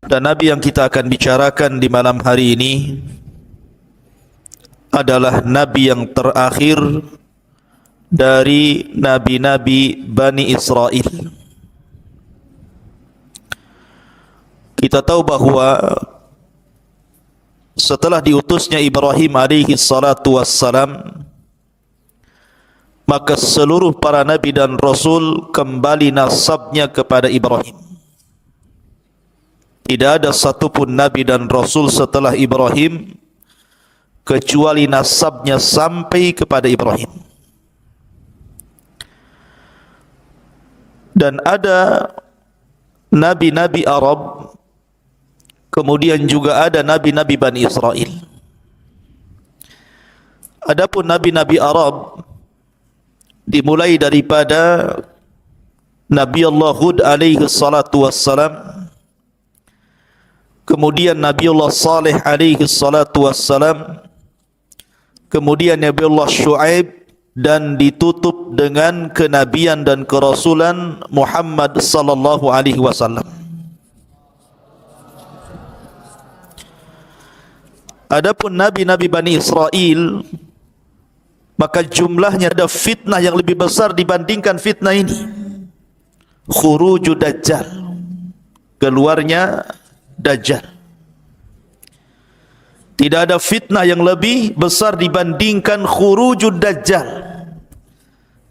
Dan Nabi yang kita akan bicarakan di malam hari ini adalah Nabi yang terakhir dari Nabi-Nabi Bani Israel. Kita tahu bahawa setelah diutusnya Ibrahim alaihi salatu wassalam, maka seluruh para Nabi dan Rasul kembali nasabnya kepada Ibrahim. Tidak ada satupun Nabi dan Rasul setelah Ibrahim kecuali nasabnya sampai kepada Ibrahim. Dan ada Nabi-Nabi Arab, kemudian juga ada Nabi-Nabi Bani Israel. Adapun Nabi-Nabi Arab dimulai daripada Nabi Allah Hud alaihi salatu wassalam, kemudian Nabi Allah Saleh alaihi salatu wassalam, kemudian Nabi Allah Shu'aib, dan ditutup dengan kenabian dan kerasulan Muhammad sallallahu alaihi wasallam. Adapun Nabi-Nabi Bani Israel, maka jumlahnya ada fitnah yang lebih besar dibandingkan fitnah ini. Khurujud Dajjal, keluarnya Dajjal. Tidak ada fitnah yang lebih besar dibandingkan khurujud Dajjal.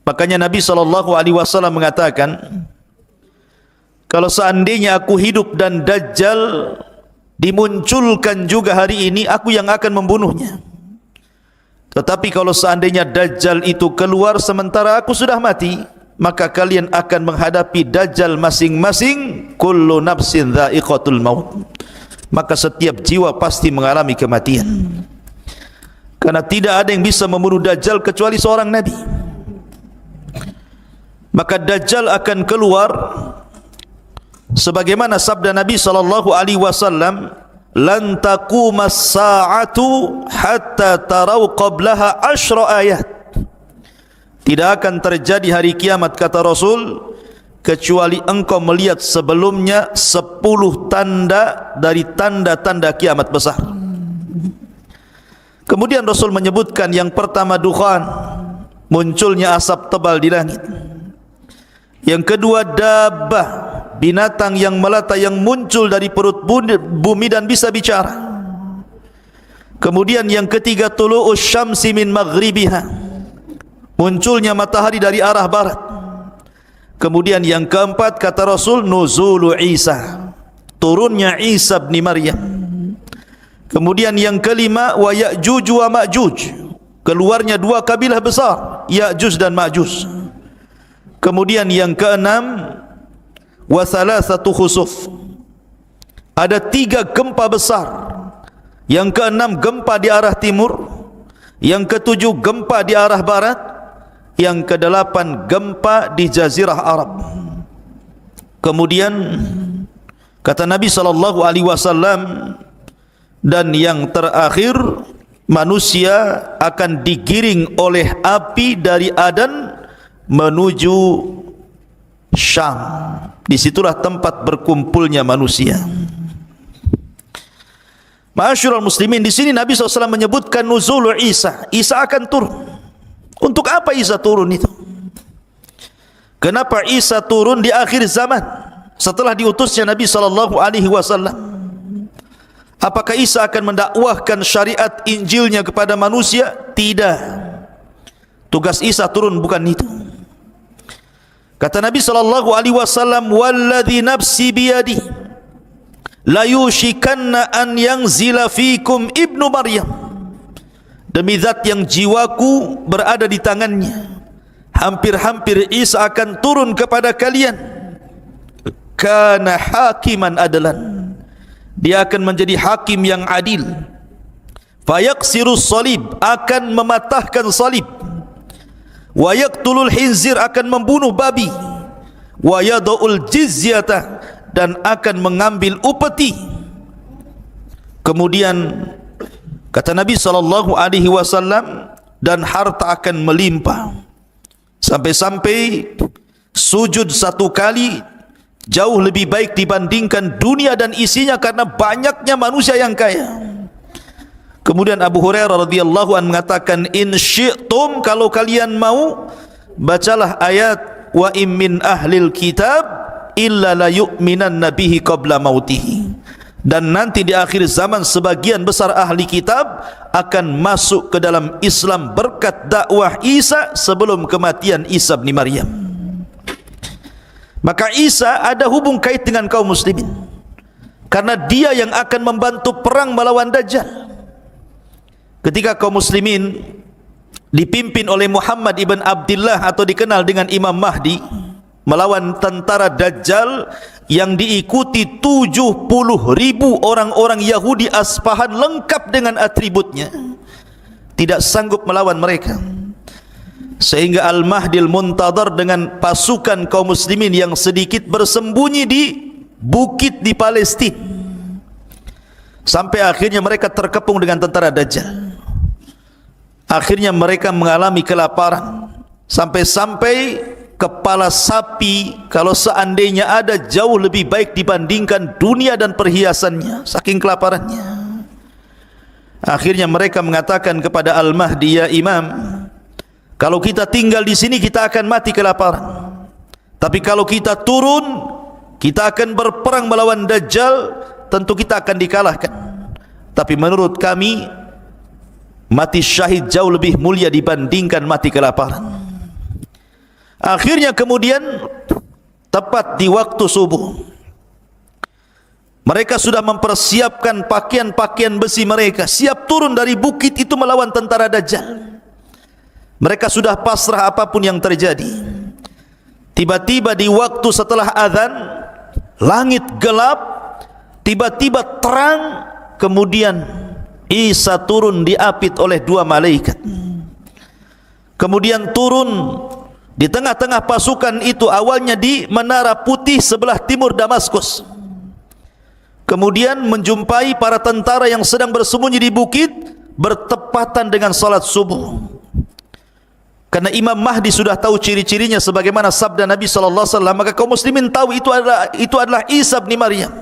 Makanya Nabi SAW mengatakan, kalau seandainya aku hidup dan Dajjal dimunculkan juga hari ini, aku yang akan membunuhnya. Tetapi kalau seandainya Dajjal itu keluar sementara aku sudah mati, maka kalian akan menghadapi Dajjal masing-masing. Kullu nafsin dha'iqatul maut. Maka setiap jiwa pasti mengalami kematian. Karena tidak ada yang bisa membunuh Dajjal kecuali seorang Nabi. Maka Dajjal akan keluar sebagaimana sabda Nabi SAW, lan taqumas sa'atu hatta tarau qablaha 10 ayat. Tidak akan terjadi hari kiamat, kata Rasul, kecuali engkau melihat sebelumnya 10 tanda dari tanda-tanda kiamat besar. Kemudian Rasul menyebutkan yang pertama dukhan, munculnya asap tebal di langit. Yang kedua dabbah, binatang yang melata yang muncul dari perut bumi dan bisa bicara. Kemudian yang ketiga tulu'us syamsi min maghribiha, munculnya matahari dari arah barat. Kemudian yang keempat kata Rasul, nuzulu Isa, turunnya Isa bin Maryam. Kemudian yang kelima wa Ya'juj wa Ma'juj, keluarnya dua kabilah besar, Ya'juj dan Ma'juj. Kemudian yang keenam wa thalathatu khusuf, ada 3 gempa besar. Yang keenam gempa di arah timur, yang ketujuh gempa di arah barat, yang kedelapan gempa di Jazirah Arab. Kemudian kata Nabi SAW, dan yang terakhir manusia akan digiring oleh api dari Adan menuju Syam. Disitulah tempat berkumpulnya manusia. Ma'asyiral muslimin, di sini Nabi SAW menyebutkan nuzul Isa. Isa akan turun. Untuk apa Isa turun itu? Kenapa Isa turun di akhir zaman setelah diutusnya Nabi SAW? Apakah Isa akan mendakwahkan syariat Injilnya kepada manusia? Tidak. Tugas Isa turun bukan itu. Kata Nabi SAW, walladhi nafsi biyadi la yushikanna an yanzila fikum ibnu Maryam, demi zat yang jiwaku berada di tangannya, hampir-hampir Isa akan turun kepada kalian. Kana hakiman adlan, dia akan menjadi hakim yang adil. Fayaksirus salib, akan mematahkan salib. Wa yaqtulul khinzir, akan membunuh babi. Wa yada'ul jizyata, dan akan mengambil upeti. Kemudian kata Nabi SAW, dan harta akan melimpah sampai-sampai sujud 1 kali jauh lebih baik dibandingkan dunia dan isinya karena banyaknya manusia yang kaya. Kemudian Abu Hurairah radhiyallahu anhu mengatakan, in syi'tum, kalau kalian mau, bacalah ayat wa im min ahlil kitab illa la yu'minanna bihi qabla mautihi. Dan nanti di akhir zaman sebagian besar ahli kitab akan masuk ke dalam Islam berkat dakwah Isa sebelum kematian Isa bin Maryam. Maka Isa ada hubung kait dengan kaum muslimin karena dia yang akan membantu perang melawan Dajjal. Ketika kaum muslimin dipimpin oleh Muhammad ibn Abdullah atau dikenal dengan Imam Mahdi melawan tentara Dajjal yang diikuti 70.000 orang-orang Yahudi Asfahan lengkap dengan atributnya, tidak sanggup melawan mereka. Sehingga Al-Mahdil Muntadhar dengan pasukan kaum muslimin yang sedikit bersembunyi di bukit di Palestina, sampai akhirnya mereka terkepung dengan tentara Dajjal. Akhirnya mereka mengalami kelaparan, sampai-sampai kepala sapi kalau seandainya ada jauh lebih baik dibandingkan dunia dan perhiasannya, saking kelaparannya. Akhirnya mereka mengatakan kepada Al-Mahdi, ya Imam, kalau kita tinggal di sini kita akan mati kelaparan. Tapi kalau kita turun, kita akan berperang melawan Dajjal, tentu kita akan dikalahkan. Tapi menurut kami, mati syahid jauh lebih mulia dibandingkan mati kelaparan. Akhirnya kemudian tepat di waktu subuh, mereka sudah mempersiapkan pakaian-pakaian besi mereka, siap turun dari bukit itu melawan tentara Dajjal. Mereka sudah pasrah apapun yang terjadi. Tiba-tiba di waktu setelah azan, langit gelap, tiba-tiba terang, kemudian Isa turun diapit oleh 2 malaikat. Kemudian turun di tengah-tengah pasukan itu, awalnya di Menara Putih sebelah timur Damaskus. Kemudian menjumpai para tentara yang sedang bersembunyi di bukit bertepatan dengan salat subuh. Karena Imam Mahdi sudah tahu ciri-cirinya sebagaimana sabda Nabi sallallahu alaihi wasallam, maka kaum muslimin tahu itu adalah Isa bin Maryam.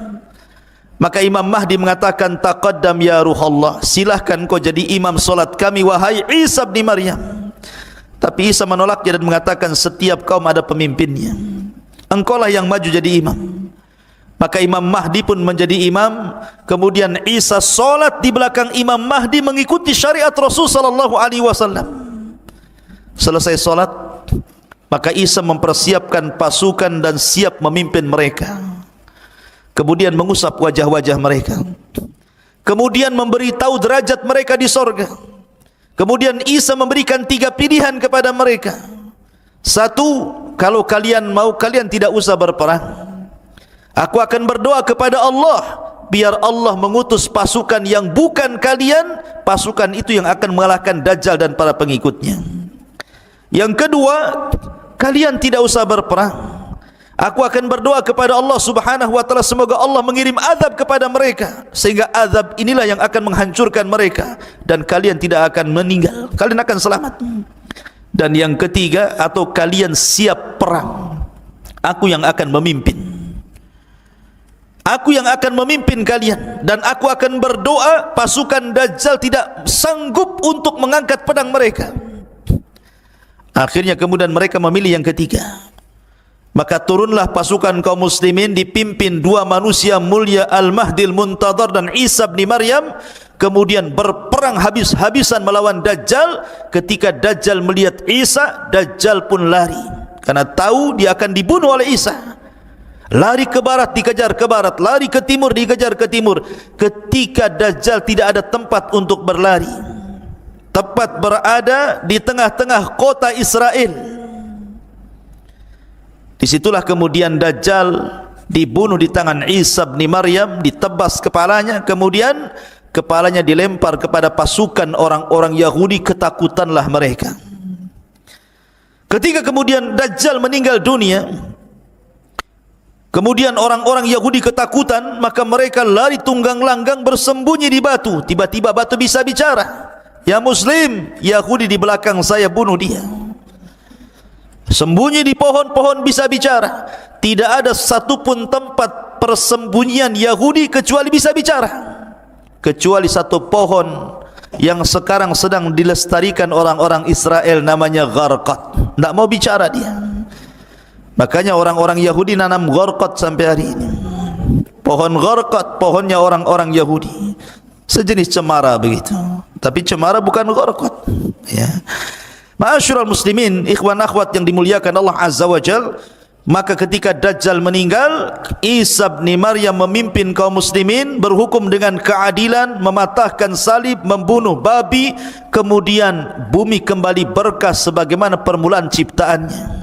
Maka Imam Mahdi mengatakan, taqaddam ya Ruhallah, silahkan kau jadi imam salat kami wahai Isa bin Maryam. Tapi Isa menolaknya dan mengatakan, setiap kaum ada pemimpinnya, engkaulah yang maju jadi imam. Maka Imam Mahdi pun menjadi imam. Kemudian Isa salat di belakang Imam Mahdi mengikuti syariat Rasul sallallahu alaihi wasallam. Selesai solat, maka Isa mempersiapkan pasukan dan siap memimpin mereka. Kemudian mengusap wajah-wajah mereka, kemudian memberitahu derajat mereka di sorga. Kemudian Isa memberikan 3 pilihan kepada mereka. 1, kalau kalian mau, kalian tidak usah berperang. Aku akan berdoa kepada Allah, biar Allah mengutus pasukan yang bukan kalian, pasukan itu yang akan mengalahkan Dajjal dan para pengikutnya. Yang kedua, kalian tidak usah berperang. Aku akan berdoa kepada Allah subhanahu wa ta'ala, semoga Allah mengirim azab kepada mereka, sehingga azab inilah yang akan menghancurkan mereka, dan kalian tidak akan meninggal, kalian akan selamat. Dan yang ketiga, atau kalian siap perang, aku yang akan memimpin. Aku yang akan memimpin kalian, dan aku akan berdoa pasukan Dajjal tidak sanggup untuk mengangkat pedang mereka. Akhirnya kemudian mereka memilih yang ketiga. Maka turunlah pasukan kaum muslimin dipimpin 2 manusia mulia, Al-Mahdil Muntadhar dan Isa bin Maryam. Kemudian berperang habis-habisan melawan Dajjal. Ketika Dajjal melihat Isa, Dajjal pun lari, karena tahu dia akan dibunuh oleh Isa. Lari ke barat, dikejar ke barat, lari ke timur, dikejar ke timur. Ketika Dajjal tidak ada tempat untuk berlari, tepat berada di tengah-tengah kota Israel. Disitulah kemudian Dajjal dibunuh di tangan Isa bin Maryam, ditebas kepalanya, kemudian kepalanya dilempar kepada pasukan orang-orang Yahudi, ketakutanlah mereka. Ketika kemudian Dajjal meninggal dunia, kemudian orang-orang Yahudi ketakutan, maka mereka lari tunggang langgang bersembunyi di batu. Tiba-tiba batu bisa bicara, ya Muslim, Yahudi di belakang saya, bunuh dia. Sembunyi di pohon-pohon bisa bicara. Tidak ada satupun tempat persembunyian Yahudi kecuali bisa bicara, kecuali satu pohon yang sekarang sedang dilestarikan orang-orang Israel, namanya gharqad. Tidak mau bicara dia. Makanya orang-orang Yahudi nanam gharqad sampai hari ini. Pohon gharqad, pohonnya orang-orang Yahudi, sejenis cemara begitu, tapi cemara bukan gharqad, ya. Ma'asyiral muslimin, ikhwan akhwat yang dimuliakan Allah Azza wa Jal, maka ketika Dajjal meninggal, Isa bin Maryam memimpin kaum muslimin, berhukum dengan keadilan, mematahkan salib, membunuh babi, kemudian bumi kembali berkah sebagaimana permulaan ciptaannya.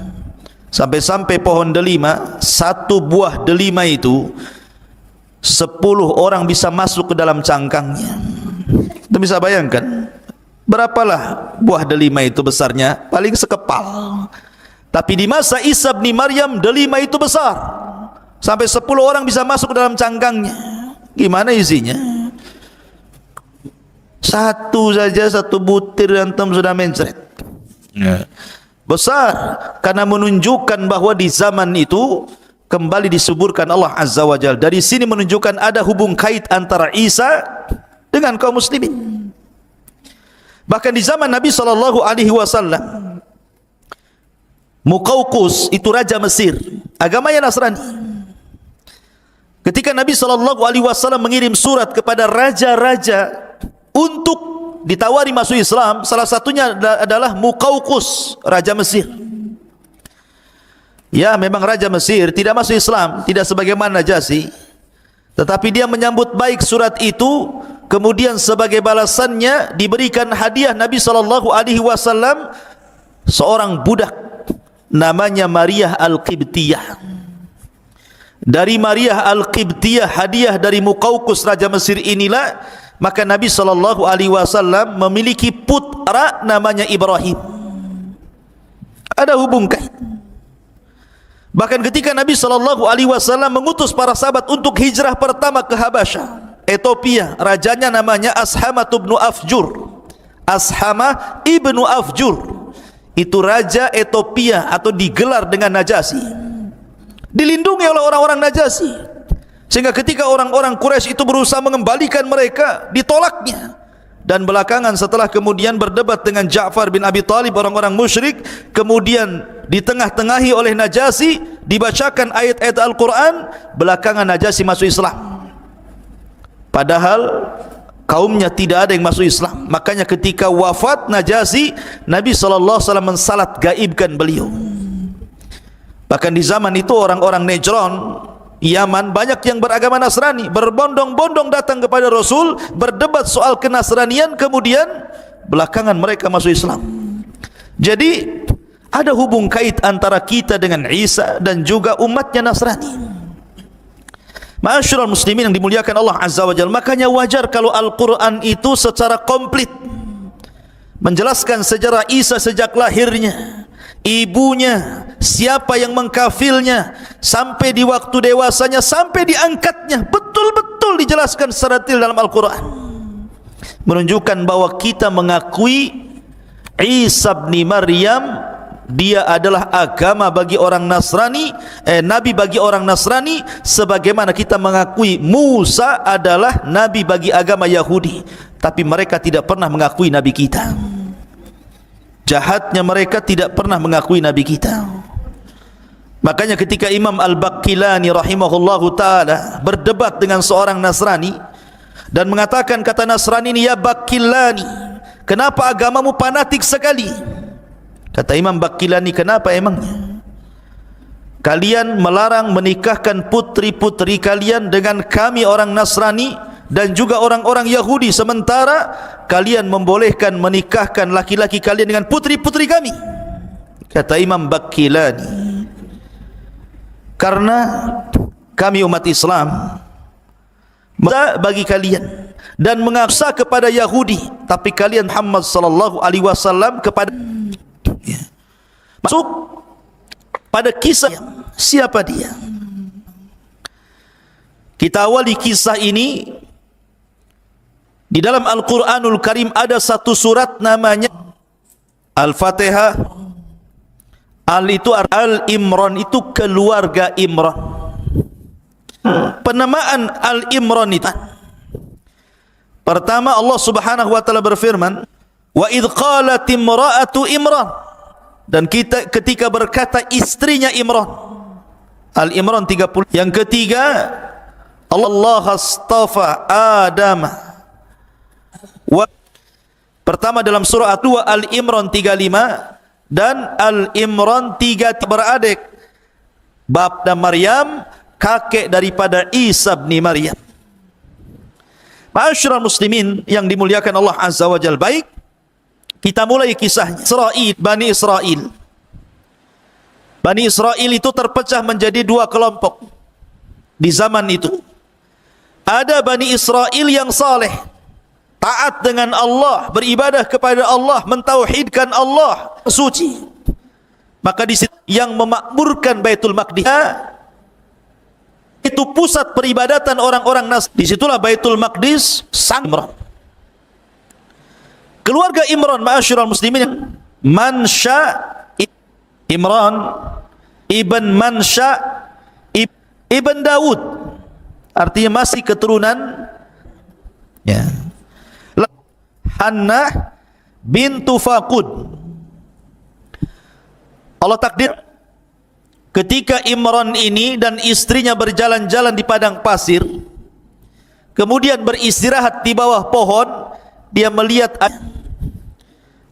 Sampai-sampai pohon delima, satu buah delima itu 10 orang bisa masuk ke dalam cangkangnya. Kita bisa bayangkan berapalah buah delima itu besarnya? Paling sekepal. Tapi di masa Isa bin Maryam, delima itu besar, sampai 10 orang bisa masuk ke dalam cangkangnya. Gimana isinya? Satu saja, satu butir antum sudah mencret, ya. Besar, karena menunjukkan bahwa di zaman itu kembali disuburkan Allah Azza wa Jalla. Dari sini menunjukkan ada hubung kait antara Isa dengan kaum muslimin. Bahkan di zaman Nabi SAW, Muqawqus itu raja Mesir, agamanya Nasrani. Ketika Nabi SAW mengirim surat kepada raja-raja untuk ditawari masuk Islam, salah satunya adalah Muqawqus, raja Mesir. Ya, memang raja Mesir tidak masuk Islam, tidak sebagaimana Najasyi, tetapi dia menyambut baik surat itu. Kemudian sebagai balasannya diberikan hadiah Nabi SAW seorang budak namanya Maria Al-Qibtiyah. Dari Maria Al-Qibtiyah, hadiah dari Muqawqus raja Mesir inilah, maka Nabi SAW memiliki putra namanya Ibrahim. Ada hubung kait. Bahkan ketika Nabi SAW mengutus para sahabat untuk hijrah pertama ke Habasyah, Ethiopia, rajanya namanya Ashamah ibnu Afjur. Ashamah ibnu Afjur itu raja Ethiopia, atau digelar dengan Najasyi, dilindungi oleh orang-orang Najasyi, sehingga ketika orang-orang Quraisy itu berusaha mengembalikan mereka, ditolaknya. Dan belakangan setelah kemudian berdebat dengan Ja'far bin Abi Thalib, orang-orang musyrik, kemudian ditengah-tengahi oleh Najasyi, dibacakan ayat-ayat Al-Quran, belakangan Najasyi masuk Islam. Padahal kaumnya tidak ada yang masuk Islam. Makanya ketika wafat Najasyi, Nabi SAW mensalat gaibkan beliau. Bahkan di zaman itu orang-orang Najran, Yaman, banyak yang beragama Nasrani, berbondong-bondong datang kepada Rasul, berdebat soal kenasranian, kemudian belakangan mereka masuk Islam. Jadi ada hubung kait antara kita dengan Isa dan juga umatnya Nasrani. Ma'asyiral muslimin yang dimuliakan Allah Azza wa Jalla, makanya wajar kalau Al-Quran itu secara komplit menjelaskan sejarah Isa sejak lahirnya, ibunya, siapa yang mengkafilnya, sampai di waktu dewasanya, sampai diangkatnya, betul-betul dijelaskan secara detail dalam Al-Quran, menunjukkan bahwa kita mengakui Isa bin Maryam, dia adalah agama bagi orang Nasrani, nabi bagi orang Nasrani, sebagaimana kita mengakui Musa adalah nabi bagi agama Yahudi. Tapi mereka tidak pernah mengakui nabi kita. Jahatnya mereka tidak pernah mengakui nabi kita. Makanya ketika Imam Al-Baqillani rahimahullahu ta'ala berdebat dengan seorang Nasrani dan mengatakan, kata Nasrani ini, ya Baqillani, kenapa agamamu fanatik sekali? Kata Imam Baqillani, kenapa emangnya? Kalian melarang menikahkan putri-putri kalian dengan kami orang Nasrani dan juga orang-orang Yahudi, sementara kalian membolehkan menikahkan laki-laki kalian dengan putri-putri kami. Kata Imam Baqillani, karena kami umat Islam bagi kalian dan mengaksa kepada Yahudi, tapi kalian Muhammad sallallahu alaihi wasallam kepada, ya. Masuk pada kisah siapa dia. Kita awali kisah ini di dalam Al-Quranul Karim. Ada satu surat namanya Al-Fatihah, Al-Imran itu keluarga Imran. Penamaan Al-Imran itu, pertama Allah Subhanahu wa taala berfirman, wa idh qalat imra'atu Imran, dan ketika berkata istrinya Imran. Al-Imran 30. Yang ketiga, Allah astafa Adam. Pertama dalam surah 2 Al-Imran 35 dan Al-Imran 3 beradik. Bab dan Maryam, kakek daripada Isa bin Maryam. Ma'asyiral muslimin yang dimuliakan Allah Azza wa Jalla, baik, kita mulai kisahnya. Bani Israel. Bani Israel itu terpecah menjadi dua kelompok di zaman itu. Ada Bani Israel yang saleh, taat dengan Allah, beribadah kepada Allah, mentauhidkan Allah, suci. Maka di situ yang memakmurkan Baitul Maqdis, itu pusat peribadatan orang-orang Nasrani. Disitulah Baitul Maqdis sang Imran. Keluarga Imran, ma'asyiral muslimin, Mansha Imran ibn Mansha ibn Daud, artinya masih keturunan ya. Hannah bintu Faqud. Allah takdir ketika Imran ini dan istrinya berjalan-jalan di padang pasir, kemudian beristirahat di bawah pohon, dia melihat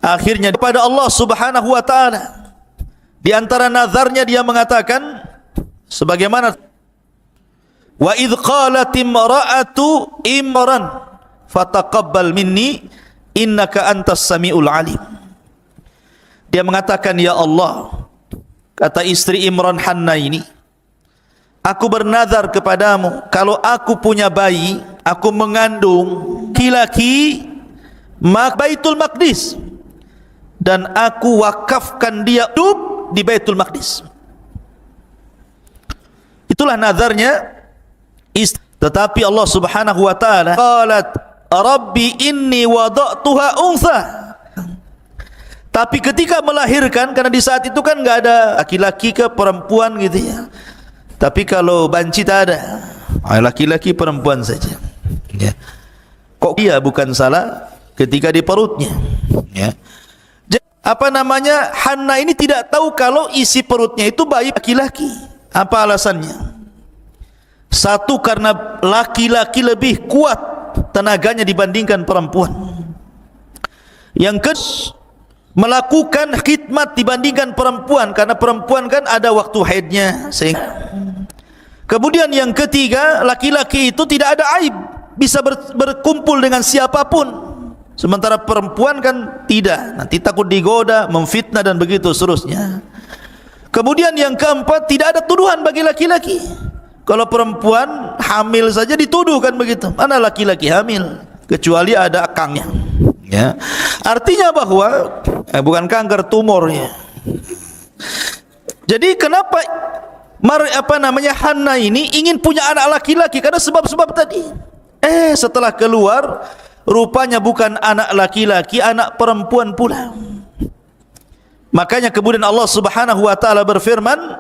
akhirnya kepada Allah Subhanahu wa taala. Di antara nazarnya dia mengatakan sebagaimana, wa idh qalat imra'atu Imran fataqabbal minni innaka antas samiul alim. Dia mengatakan, ya Allah, kata istri Imran Hannah ini, aku bernazar kepadamu, kalau aku punya bayi, aku mengandung laki-laki, Baitul Maqdis, dan aku wakafkan dia hidup di Baitul Maqdis. Itulah nazarnya istri. Tetapi Allah Subhanahu wa taala qalat rabbi inni wada'tuha untha. Tapi ketika melahirkan, karena di saat itu kan enggak ada laki-laki ke perempuan gitu ya. Tapi kalau banci tak ada, laki-laki perempuan saja. Ya. Kok dia bukan salah ketika di perutnya? Ya. Apa namanya, Hannah ini tidak tahu kalau isi perutnya itu bayi laki-laki. Apa alasannya? Satu, karena laki-laki lebih kuat tenaganya dibandingkan perempuan. Yang kedua, melakukan khidmat dibandingkan perempuan, karena perempuan kan ada waktu haidnya. Kemudian yang ketiga, laki-laki itu tidak ada aib, bisa berkumpul dengan siapapun. Sementara perempuan kan tidak, nanti takut digoda, memfitnah dan begitu seterusnya. Kemudian yang keempat, tidak ada tuduhan bagi laki-laki. Kalau perempuan hamil saja dituduh kan begitu. Mana laki-laki hamil? Kecuali ada akangnya. Ya. Artinya bahwa bukan kanker, tumornya. Jadi kenapa Hannah ini ingin punya anak laki-laki? Karena sebab-sebab tadi. Setelah keluar, rupanya bukan anak laki-laki, anak perempuan pula. Makanya kemudian Allah Subhanahu wa taala berfirman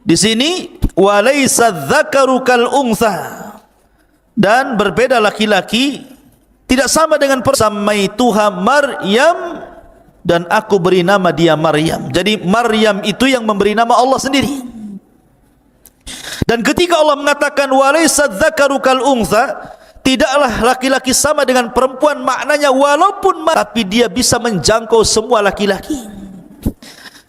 di sini, walaysa dzakaru kal untha, dan berbeda laki-laki, tidak sama dengan samaituha Maryam, dan aku beri nama dia Maryam. Jadi Maryam itu yang memberi nama Allah sendiri. Dan ketika Allah mengatakan walaysa dzakaru kal untha, tidaklah laki-laki sama dengan perempuan, maknanya walaupun tapi dia bisa menjangkau semua laki-laki.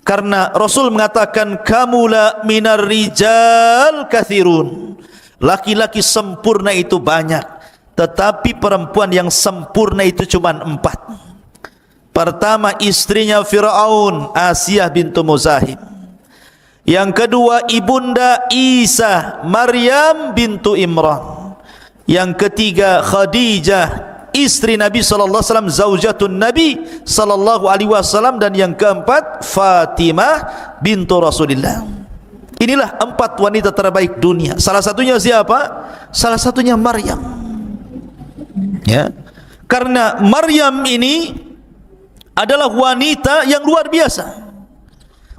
Karena Rasul mengatakan kamula minar rijal kathirun, laki-laki sempurna itu banyak, tetapi perempuan yang sempurna itu cuma 4. Pertama, istrinya Fir'aun, Asiyah bintu Muzahim. Yang kedua, ibunda Isa, Maryam bintu Imran. Yang ketiga, Khadijah, istri Nabi sallallahu alaihi wasallam, zaujatun Nabi sallallahu alaihi wasallam. Dan yang keempat, Fatimah bintu Rasulillah. Inilah 4 wanita terbaik dunia. Salah satunya siapa? Salah satunya Maryam. Ya. Karena Maryam ini adalah wanita yang luar biasa.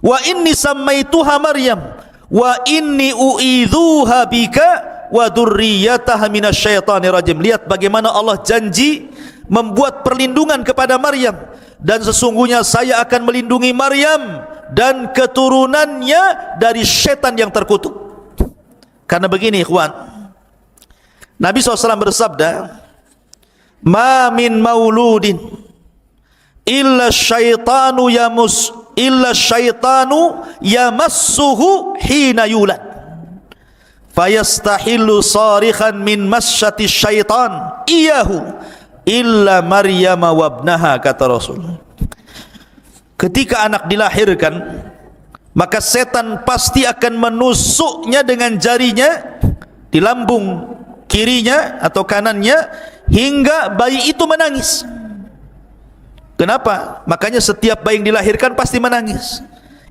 wa inni sammaituha Maryam wa inni u'idzuha bika wa dzurriyyataha minasyaitonir rajim. Lihat bagaimana Allah janji membuat perlindungan kepada Maryam, dan sesungguhnya saya akan melindungi Maryam dan keturunannya dari syaitan yang terkutuk. Karena begini ikhwan, Nabi SAW bersabda, ma min mauludin illa syaitanu yamassuhu hina yulad fayastahillu sarikhan min masyati syaitan iyahu illa Maryam wabnaha, kata Rasul. Ketika anak dilahirkan, maka setan pasti akan menusuknya dengan jarinya di lambung kirinya atau kanannya hingga bayi itu menangis. Kenapa? Makanya setiap bayi yang dilahirkan pasti menangis.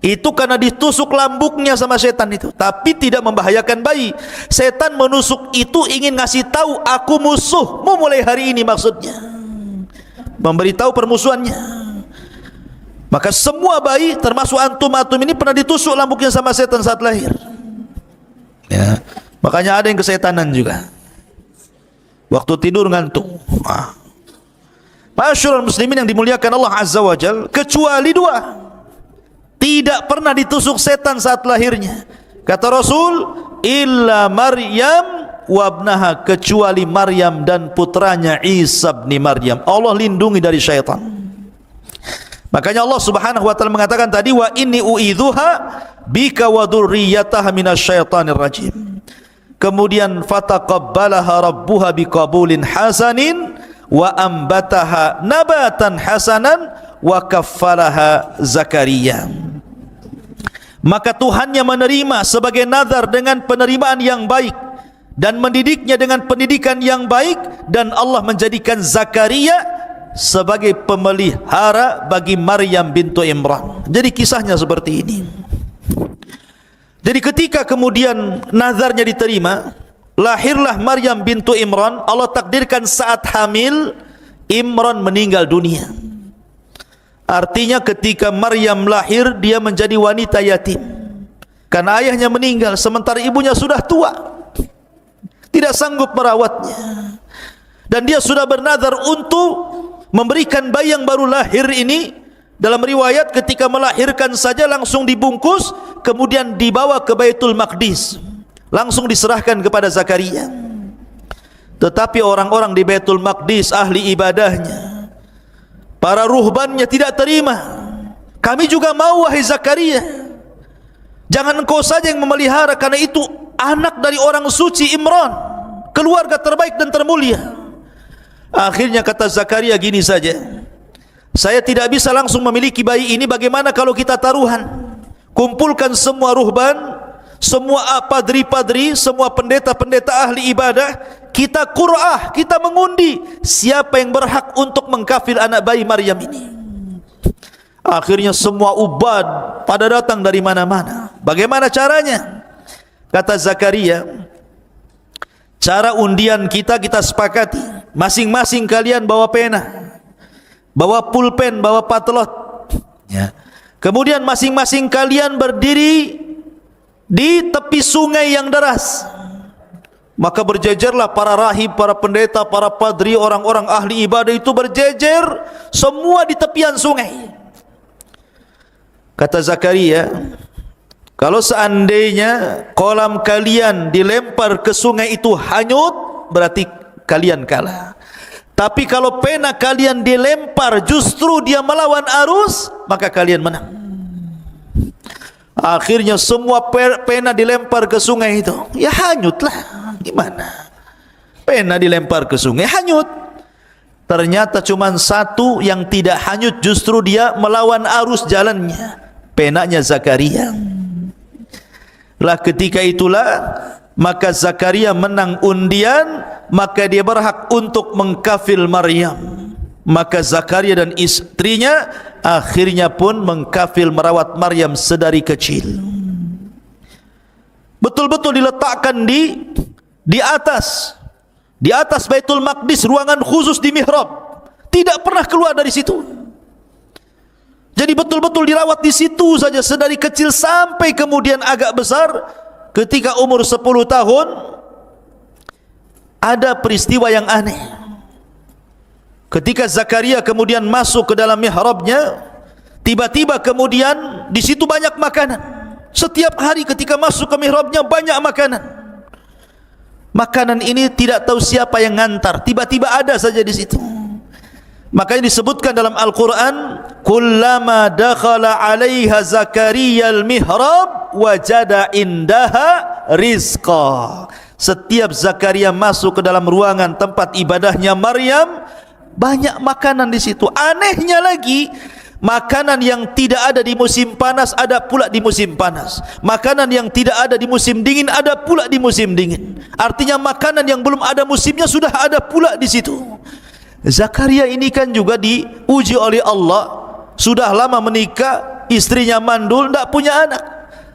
Itu karena ditusuk lambungnya sama setan itu, tapi tidak membahayakan bayi. Setan menusuk itu ingin ngasih tahu, aku musuhmu mulai hari ini, maksudnya memberitahu permusuhannya. Maka semua bayi termasuk antum ini pernah ditusuk lambungnya sama setan saat lahir, ya. Makanya ada yang kesetanan juga waktu tidur ngantuk. Masyarul muslimin yang dimuliakan Allah Azza wa Jal, kecuali dua tidak pernah ditusuk setan saat lahirnya, kata Rasul, illa Maryam wabnaha, kecuali Maryam dan putranya Isa bin Maryam. Allah lindungi dari syaitan. Makanya Allah Subhanahu wa taala mengatakan tadi, wa inni u'idzuha bika wa dzurriyyataha minasyaitonir rajim. Kemudian fataqabbalaha rabbuha biqabulin hasanin wa ambataha nabatan hasanan wa kaffalaha Zakaria. Maka Tuhannya menerima sebagai nazar dengan penerimaan yang baik dan mendidiknya dengan pendidikan yang baik, dan Allah menjadikan Zakaria sebagai pemelihara bagi Maryam bintu Imran. Jadi kisahnya seperti ini. Jadi ketika kemudian nazarnya diterima, lahirlah Maryam bintu Imran. Allah takdirkan saat hamil Imran meninggal dunia. Artinya ketika Maryam lahir, dia menjadi wanita yatim karena ayahnya meninggal, sementara ibunya sudah tua, tidak sanggup merawatnya, dan dia sudah bernazar untuk memberikan bayi yang baru lahir ini. Dalam riwayat ketika melahirkan saja langsung dibungkus, kemudian dibawa ke Baitul Maqdis, langsung diserahkan kepada Zakaria. Tetapi orang-orang di Baitul Maqdis, ahli ibadahnya, para ruhbannya tidak terima. Kami juga mau, wahai Zakaria, jangan engkau saja yang memelihara, karena itu anak dari orang suci Imran, keluarga terbaik dan termulia. Akhirnya kata Zakaria, gini saja, saya tidak bisa langsung memiliki bayi ini. Bagaimana kalau kita taruhan? Kumpulkan semua ruhban, semua padri-padri, semua pendeta-pendeta ahli ibadah, kita qur'ah, kita mengundi siapa yang berhak untuk mengkafil anak bayi Maryam ini. Akhirnya semua ubad pada datang dari mana-mana. Bagaimana caranya? Kata Zakaria, cara undian kita sepakati, masing-masing kalian bawa pena, bawa pulpen, bawa patlot, ya. Kemudian masing-masing kalian berdiri di tepi sungai yang deras. Maka berjejerlah para rahib, para pendeta, para padri, orang-orang ahli ibadah itu berjejer semua di tepian sungai. Kata Zakaria, kalau seandainya kolam kalian dilempar ke sungai itu hanyut, berarti kalian kalah. Tapi kalau pena kalian dilempar justru dia melawan arus, maka kalian menang. Akhirnya semua pena dilempar ke sungai itu, ya hanyutlah. Gimana? Pena dilempar ke sungai hanyut. Ternyata cuma satu yang tidak hanyut, justru dia melawan arus jalannya, penanya Zakaria. Lah ketika itulah maka Zakaria menang undian, maka dia berhak untuk mengkafil Maryam. Maka Zakaria dan istrinya akhirnya pun mengkafil merawat Maryam sedari kecil. Betul-betul diletakkan di atas Baitul Maqdis, ruangan khusus di mihrab, tidak pernah keluar dari situ. Jadi betul-betul dirawat di situ saja sedari kecil sampai kemudian agak besar. Ketika umur 10 tahun ada peristiwa yang aneh. Ketika Zakaria kemudian masuk ke dalam mihrabnya, tiba-tiba kemudian di situ banyak makanan. Setiap hari ketika masuk ke mihrabnya banyak makanan. Makanan ini tidak tahu siapa yang ngantar, tiba-tiba ada saja di situ. Makanya disebutkan dalam Al-Quran, kullama dakhala 'alaiha Zakaria al-mihrab wajada indaha rizqa. Setiap Zakaria masuk ke dalam ruangan tempat ibadahnya Maryam, banyak makanan di situ. Anehnya lagi, makanan yang tidak ada di musim panas ada pula di musim panas. Makanan yang tidak ada di musim dingin ada pula di musim dingin. Artinya makanan yang belum ada musimnya sudah ada pula di situ. Zakaria ini kan juga diuji oleh Allah. Sudah lama menikah, istrinya mandul, tidak punya anak.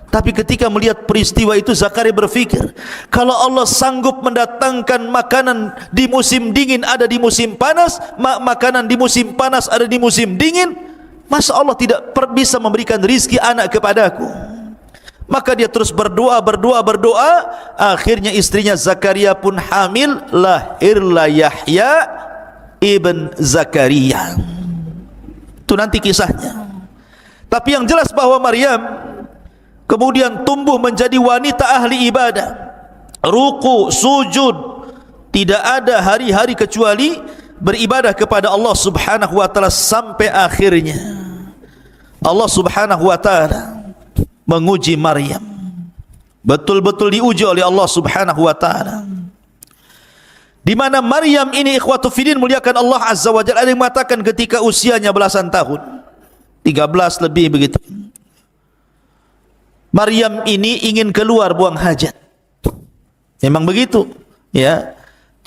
Tapi ketika melihat peristiwa itu, Zakaria berfikir, kalau Allah sanggup mendatangkan makanan di musim dingin ada di musim panas, makanan di musim panas ada di musim dingin, masa Allah tidak bisa memberikan rizki anak kepadaku? Maka dia terus berdoa. Akhirnya istrinya Zakaria pun hamil, lahirlah Yahya ibn Zakaria. Itu nanti kisahnya. Tapi yang jelas bahwa Maryam kemudian tumbuh menjadi wanita ahli ibadah, ruku, sujud, tidak ada hari-hari kecuali beribadah kepada Allah subhanahu wa ta'ala sampai akhirnya Allah subhanahu wa ta'ala menguji Maryam. Betul-betul diuji oleh Allah subhanahu wa ta'ala, di mana Maryam ini ikhwatu fillah muliakan Allah azza wa jalla. Ada yang mengatakan ketika usianya belasan tahun, 13 lebih begitu, Maryam ini ingin keluar buang hajat. Memang begitu, ya.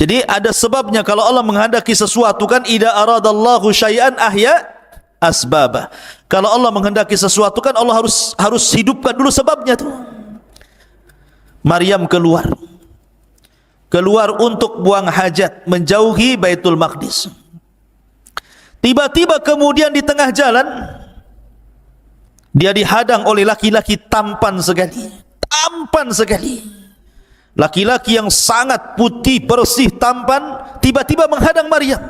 Jadi ada sebabnya. Kalau Allah menghendaki sesuatu kan, idza aradallahu syai'an ahya asbabah. Kalau Allah menghendaki sesuatu kan Allah harus hidupkan dulu sebabnya tuh. Maryam keluar untuk buang hajat, menjauhi Baitul Maqdis. Tiba-tiba kemudian di tengah jalan dia dihadang oleh laki-laki tampan sekali. Laki-laki yang sangat putih, bersih, tampan, tiba-tiba menghadang Maryam.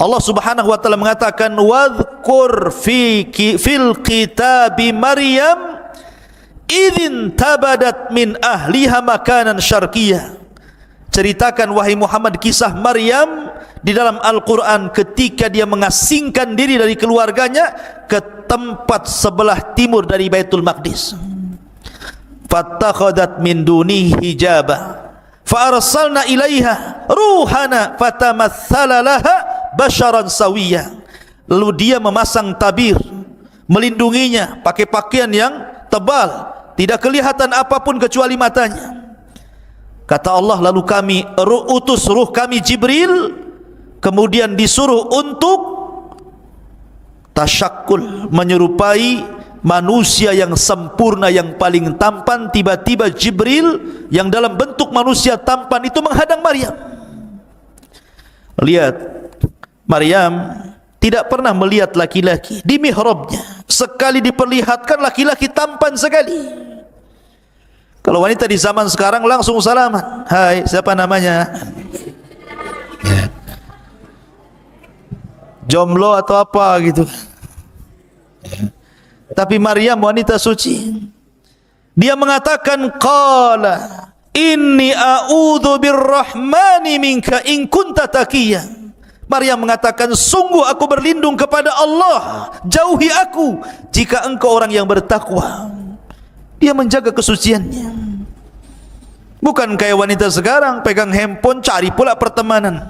Allah subhanahu wa ta'ala mengatakan, wadhkur fil kitabi Maryam idzin tabadat min ahliha makanan syarqiyah. Ceritakan wahai Muhammad kisah Maryam di dalam Al-Quran ketika dia mengasingkan diri dari keluarganya ke tempat sebelah timur dari Baitul Maqdis. Fattakhadat min dunihi hijaba fa arsalna ilaiha ruhana fatamatsala laha basharan sawiyya. Lalu dia memasang tabir melindunginya pakai pakaian yang tebal, tidak kelihatan apapun kecuali matanya. Kata Allah, lalu kami utus ruh kami Jibril, kemudian disuruh untuk tasyakkul, menyerupai manusia yang sempurna, yang paling tampan. Tiba-tiba Jibril yang dalam bentuk manusia tampan itu menghadang Maryam. Lihat, Maryam tidak pernah melihat laki-laki di mihrabnya. Sekali diperlihatkan laki-laki tampan sekali. Kalau wanita di zaman sekarang langsung salaman, hai siapa namanya, ya. Jomblo atau apa gitu, ya. Tapi Maryam wanita suci, dia mengatakan qala inni a'udzu birrahmani minka in kunta taqiyya. Maryam mengatakan, sungguh aku berlindung kepada Allah, jauhi aku jika engkau orang yang bertakwa. Dia menjaga kesuciannya. Bukan kayak wanita sekarang pegang handphone cari pula pertemanan,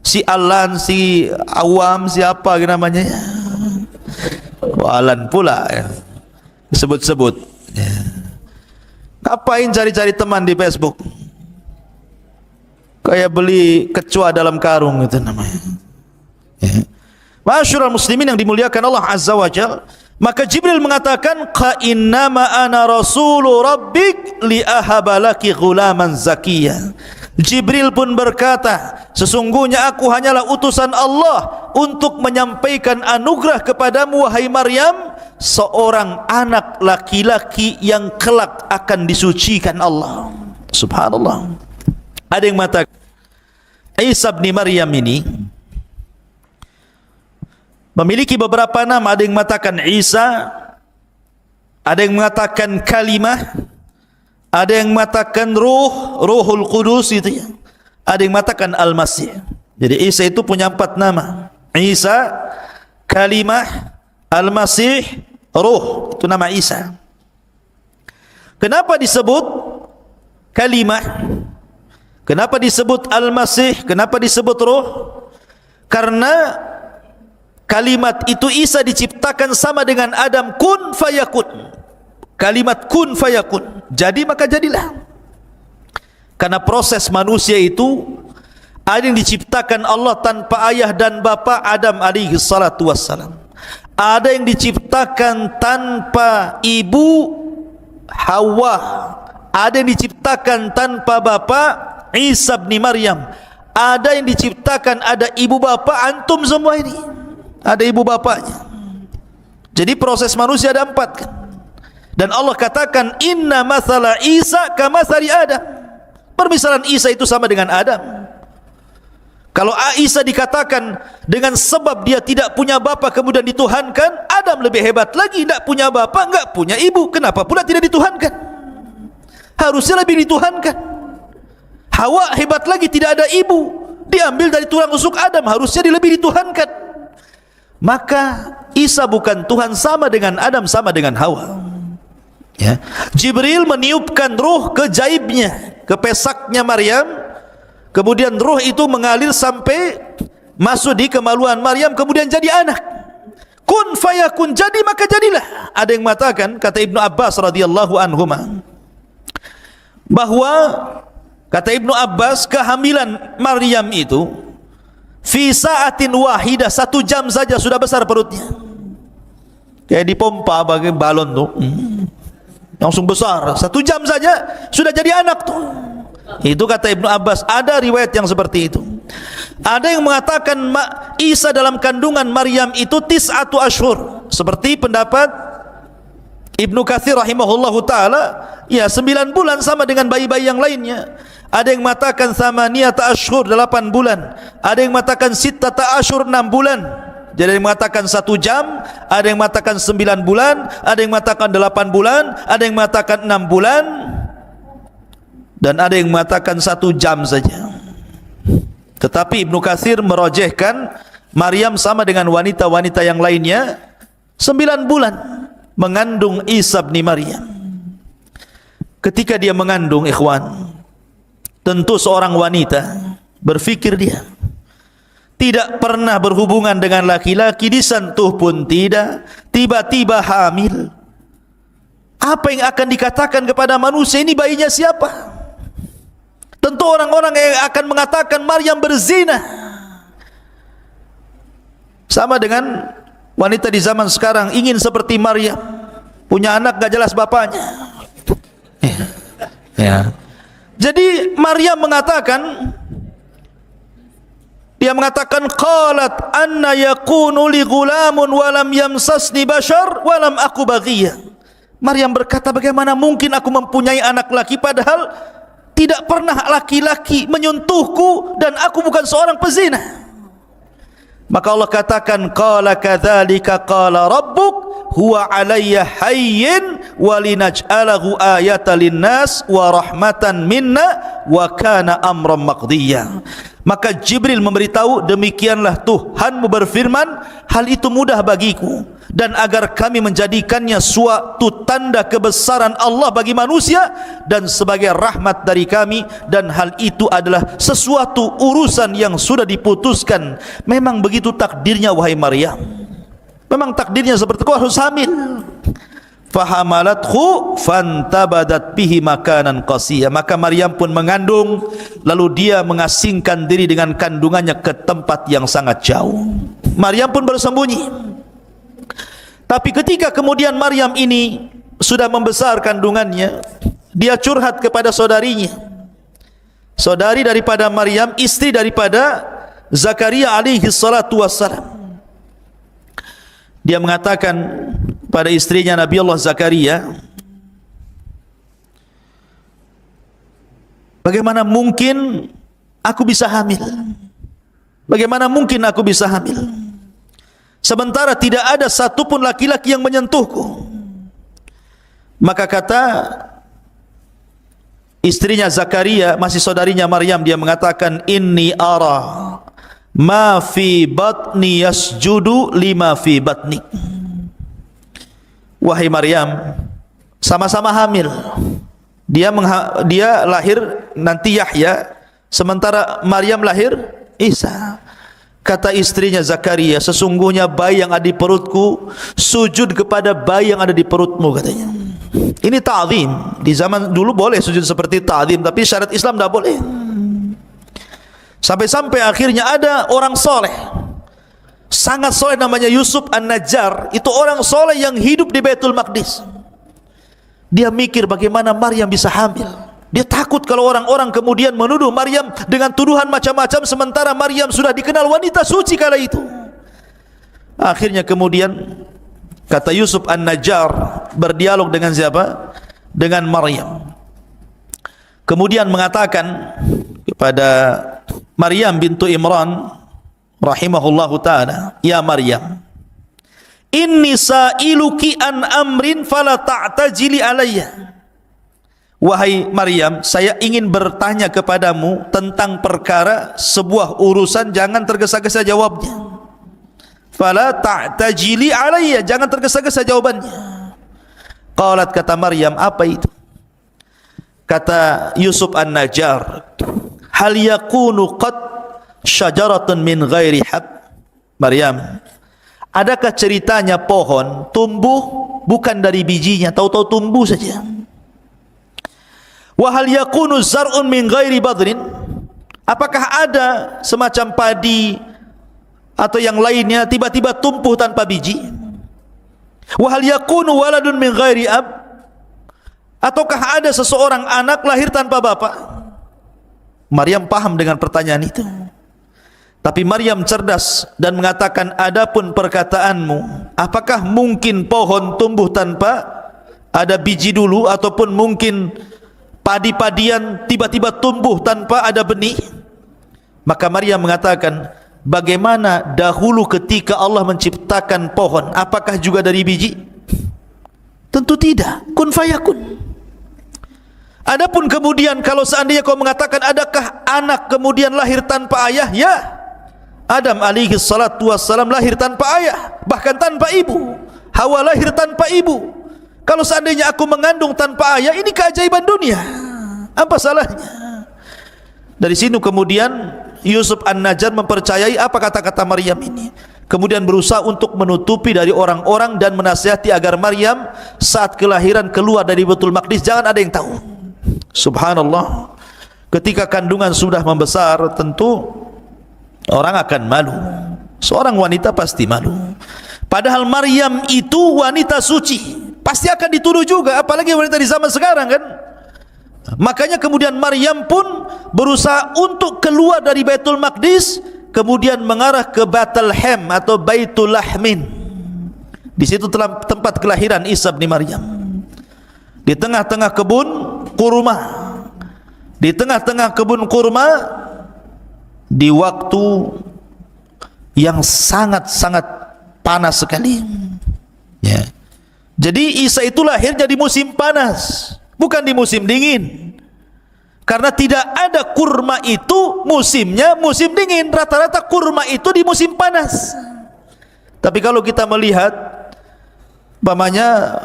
si Alan, si Awam, siapa namanya ya. Alan pula ya, sebut-sebut ya. Ngapain cari-cari teman di Facebook? Kayak beli kecoa dalam karung itu namanya ya. Ma'asyiral muslimin yang dimuliakan Allah azza wa jalla, maka Jibril mengatakan qa innama ana rasulu rabbik li ahaba laki ghulaman zakiyya. Jibril pun berkata, sesungguhnya aku hanyalah utusan Allah untuk menyampaikan anugerah kepadamu wahai Maryam, seorang anak laki-laki yang kelak akan disucikan Allah. Subhanallah. Ada yang mengatakan Isa bin Maryam ini memiliki beberapa nama. Ada yang mengatakan Isa, ada yang mengatakan kalimah, ada yang mengatakan Ruhul Qudus itu ya. Ada yang mengatakan Al-Masih. Jadi Isa itu punya 4 nama. Isa, kalimah, Al-Masih, Ruh. Itu nama Isa. Kenapa disebut kalimah? Kenapa disebut Al-Masih? Kenapa disebut Ruh? Karena kalimat itu Isa diciptakan sama dengan Adam, kun fayakun. Kalimat kun fayakun, jadi maka jadilah. Karena proses manusia itu ada yang diciptakan Allah tanpa ayah dan bapa, Adam alaihi salatu wassalam. Ada yang diciptakan tanpa ibu, Hawa. Ada yang diciptakan tanpa bapa, Isa bin Maryam. Ada yang diciptakan ada ibu bapa, antum semua ini ada ibu bapaknya. Jadi proses manusia ada 4 kan. Dan Allah katakan inna mathala Isa kamathali Adam. Permisalan Isa itu sama dengan Adam. Kalau Isa dikatakan dengan sebab dia tidak punya bapa kemudian dituhankan, Adam lebih hebat lagi, tidak punya bapa, enggak punya ibu, kenapa pula tidak dituhankan? Harusnya lebih dituhankan. Hawa hebat lagi, tidak ada ibu, diambil dari tulang rusuk Adam, harusnya dia lebih dituhankan. Maka Isa bukan Tuhan, sama dengan Adam, sama dengan Hawa. Ya. Jibril meniupkan ruh ke jaibnya, ke pesaknya Maryam. Kemudian ruh itu mengalir sampai masuk di kemaluan Maryam, kemudian jadi anak. Kun fayakun, jadi maka jadilah. Ada yang mengatakan, kata Ibnu Abbas radhiyallahu anhuma, bahwa kata Ibnu Abbas kehamilan Maryam itu fi sa'atin wahidah, 1 jam saja sudah besar perutnya. Kayak dipompa bagai balon tuh. Langsung besar, 1 jam saja sudah jadi anak tuh. Itu kata Ibnu Abbas. Ada riwayat yang seperti itu. Ada yang mengatakan Isa dalam kandungan Maryam itu 9 ashur, seperti pendapat Ibnu Katsir rahimahullahu taala, ya 9 bulan sama dengan bayi-bayi yang lainnya. Ada yang mengatakan 8 ashur, 8 bulan. Ada yang mengatakan 6 ashur, 6 bulan. Jadi ada yang mengatakan 1 jam, ada yang mengatakan 9 bulan, ada yang mengatakan 8 bulan, ada yang mengatakan 6 bulan, dan ada yang mengatakan 1 jam saja. Tetapi Ibnu Katsir merojehkan Maryam sama dengan wanita-wanita yang lainnya 9 bulan mengandung Isa bin Maryam. Ketika dia mengandung, ikhwan, tentu seorang wanita berfikir dia tidak pernah berhubungan dengan laki-laki, disentuh pun tidak, tiba-tiba hamil. Apa yang akan dikatakan kepada manusia, ini bayinya siapa? Tentu orang-orang yang akan mengatakan Maryam berzina. Sama dengan wanita di zaman sekarang ingin seperti Maryam, punya anak gak jelas bapaknya. Ya. Jadi Maryam mengatakan, dia mengatakan qalat anna yakunu li ghulamun wa lam yamsasni bashar wa lam aku baghiyah. Maryam berkata, bagaimana mungkin aku mempunyai anak laki padahal tidak pernah laki-laki menyentuhku dan aku bukan seorang pezina. Maka Allah katakan qala kadzalika qala rabbuk huwa alayya hayyin wa linaj'alahu ayatan linnas wa rahmatan minna wa kana amran maqdiyya. Maka Jibril memberitahu, demikianlah Tuhanmu berfirman, hal itu mudah bagiku, dan agar kami menjadikannya suatu tanda kebesaran Allah bagi manusia dan sebagai rahmat dari kami, dan hal itu adalah sesuatu urusan yang sudah diputuskan. Memang begitu takdirnya wahai Maryam. Memang takdirnya seperti itu, harus hamil. Fahamalathu fantabadat bihi makanan qasiyya. Maka Maryam pun mengandung, lalu dia mengasingkan diri dengan kandungannya ke tempat yang sangat jauh. Maryam pun bersembunyi. Tapi ketika kemudian Maryam ini sudah membesar kandungannya, dia curhat kepada saudarinya. saudari daripada Maryam, istri daripada Zakaria alaihi salatu wassalam. Dia mengatakan pada istrinya Nabi Allah Zakaria, bagaimana mungkin aku bisa hamil? Bagaimana mungkin aku bisa hamil? Sementara tidak ada satupun laki-laki yang menyentuhku. Maka kata istrinya Zakaria, masih saudarinya Maryam, dia mengatakan, inni ara ma fi batni yasjudu lima fi batnik. Wahai Maryam, sama-sama hamil. Dia lahir nanti Yahya, sementara Maryam lahir Isa. Kata istrinya Zakaria, sesungguhnya bayi yang ada di perutku sujud kepada bayi yang ada di perutmu, katanya. Ini ta'zim. Di zaman dulu boleh sujud seperti ta'zim, tapi syariat Islam tidak boleh. Sampai-sampai akhirnya ada orang soleh, sangat soleh, namanya Yusuf An-Najjar. Itu orang soleh yang hidup di Baitul Maqdis. Dia mikir bagaimana Maryam bisa hamil. Dia takut kalau orang-orang kemudian menuduh Maryam dengan tuduhan macam-macam, sementara Maryam sudah dikenal wanita suci kala itu. Akhirnya kemudian kata Yusuf An-Najjar berdialog dengan siapa? Dengan Maryam. Kemudian mengatakan kepada Maryam bintu Imran rahimahullahu ta'ala, ya Maryam, inni sa'iluki an amrin fala ta'tajili alayya. Wahai Maryam, saya ingin bertanya kepadamu tentang perkara, sebuah urusan, jangan tergesa-gesa jawabnya. Fala ta'tajili alayya, jangan tergesa-gesa jawabannya. Qalat, kata Maryam, apa itu? Kata Yusuf An-Najjar, hal yakunu qad syajaratun min ghairi hab. Maryam, adakah ceritanya pohon tumbuh bukan dari bijinya, tahu-tahu tumbuh saja? Wa hal yakunu zar'un min ghairi badrin, apakah ada semacam padi atau yang lainnya tiba-tiba tumbuh tanpa biji? Wa hal yakunu waladun min ghairi ab, ataukah ada seseorang anak lahir tanpa bapak? Maryam paham dengan pertanyaan itu. Tapi Maryam cerdas dan mengatakan, adapun perkataanmu, apakah mungkin pohon tumbuh tanpa ada biji dulu, ataupun mungkin padi-padian tiba-tiba tumbuh tanpa ada benih? Maka Maryam mengatakan, bagaimana dahulu ketika Allah menciptakan pohon, apakah juga dari biji? Tentu tidak, kun fayakun. Adapun kemudian kalau seandainya kau mengatakan adakah anak kemudian lahir tanpa ayah, ya, Adam alaihi salatu wassalam lahir tanpa ayah, bahkan tanpa ibu. Hawa lahir tanpa ibu. Kalau seandainya aku mengandung tanpa ayah, ini keajaiban dunia, apa salahnya? Dari sini kemudian Yusuf An-Najjar mempercayai apa kata-kata Maryam ini, kemudian berusaha untuk menutupi dari orang-orang dan menasihati agar Maryam saat kelahiran keluar dari Baitul Maqdis jangan ada yang tahu. Subhanallah, ketika kandungan sudah membesar, tentu orang akan malu. Seorang wanita pasti malu. Padahal Maryam itu wanita suci, pasti akan dituduh juga, apalagi wanita di zaman sekarang kan. Makanya kemudian Maryam pun berusaha untuk keluar dari Baitul Maqdis, kemudian mengarah ke Bethlehem atau Baitul Lahmin. Di situ telah tempat kelahiran Isa bin Maryam. Di tengah-tengah kebun kurma, di tengah-tengah kebun kurma, di waktu yang sangat-sangat panas sekali, ya. Jadi Isa itu lahir jadi musim panas, bukan di musim dingin. Karena tidak ada kurma itu musimnya musim dingin, rata-rata kurma itu di musim panas. Tapi kalau kita melihat umpamanya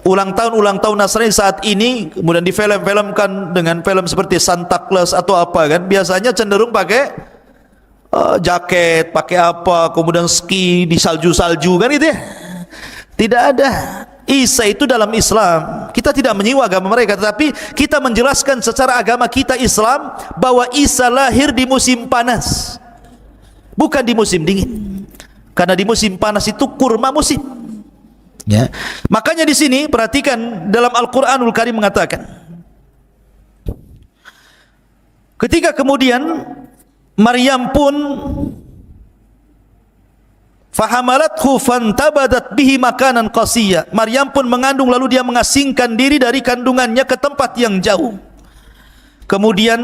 ulang tahun Nasrani saat ini, kemudian difilm-filmkan dengan film seperti Santa Claus atau apa kan, biasanya cenderung pakai jaket, pakai apa, kemudian ski di salju-salju kan gitu ya. Tidak ada. Isa itu dalam Islam, kita tidak menyinggung agama mereka, tetapi kita menjelaskan secara agama kita Islam bahwa Isa lahir di musim panas, bukan di musim dingin. Karena di musim panas itu kurma musim. Ya. Makanya di sini perhatikan dalam Al-Qur'anul Karim mengatakan, Ketika kemudian Maryam pun fahamalathu fantabadat bihi makanan qasiyya. Maryam pun mengandung lalu dia mengasingkan diri dari kandungannya ke tempat yang jauh. Kemudian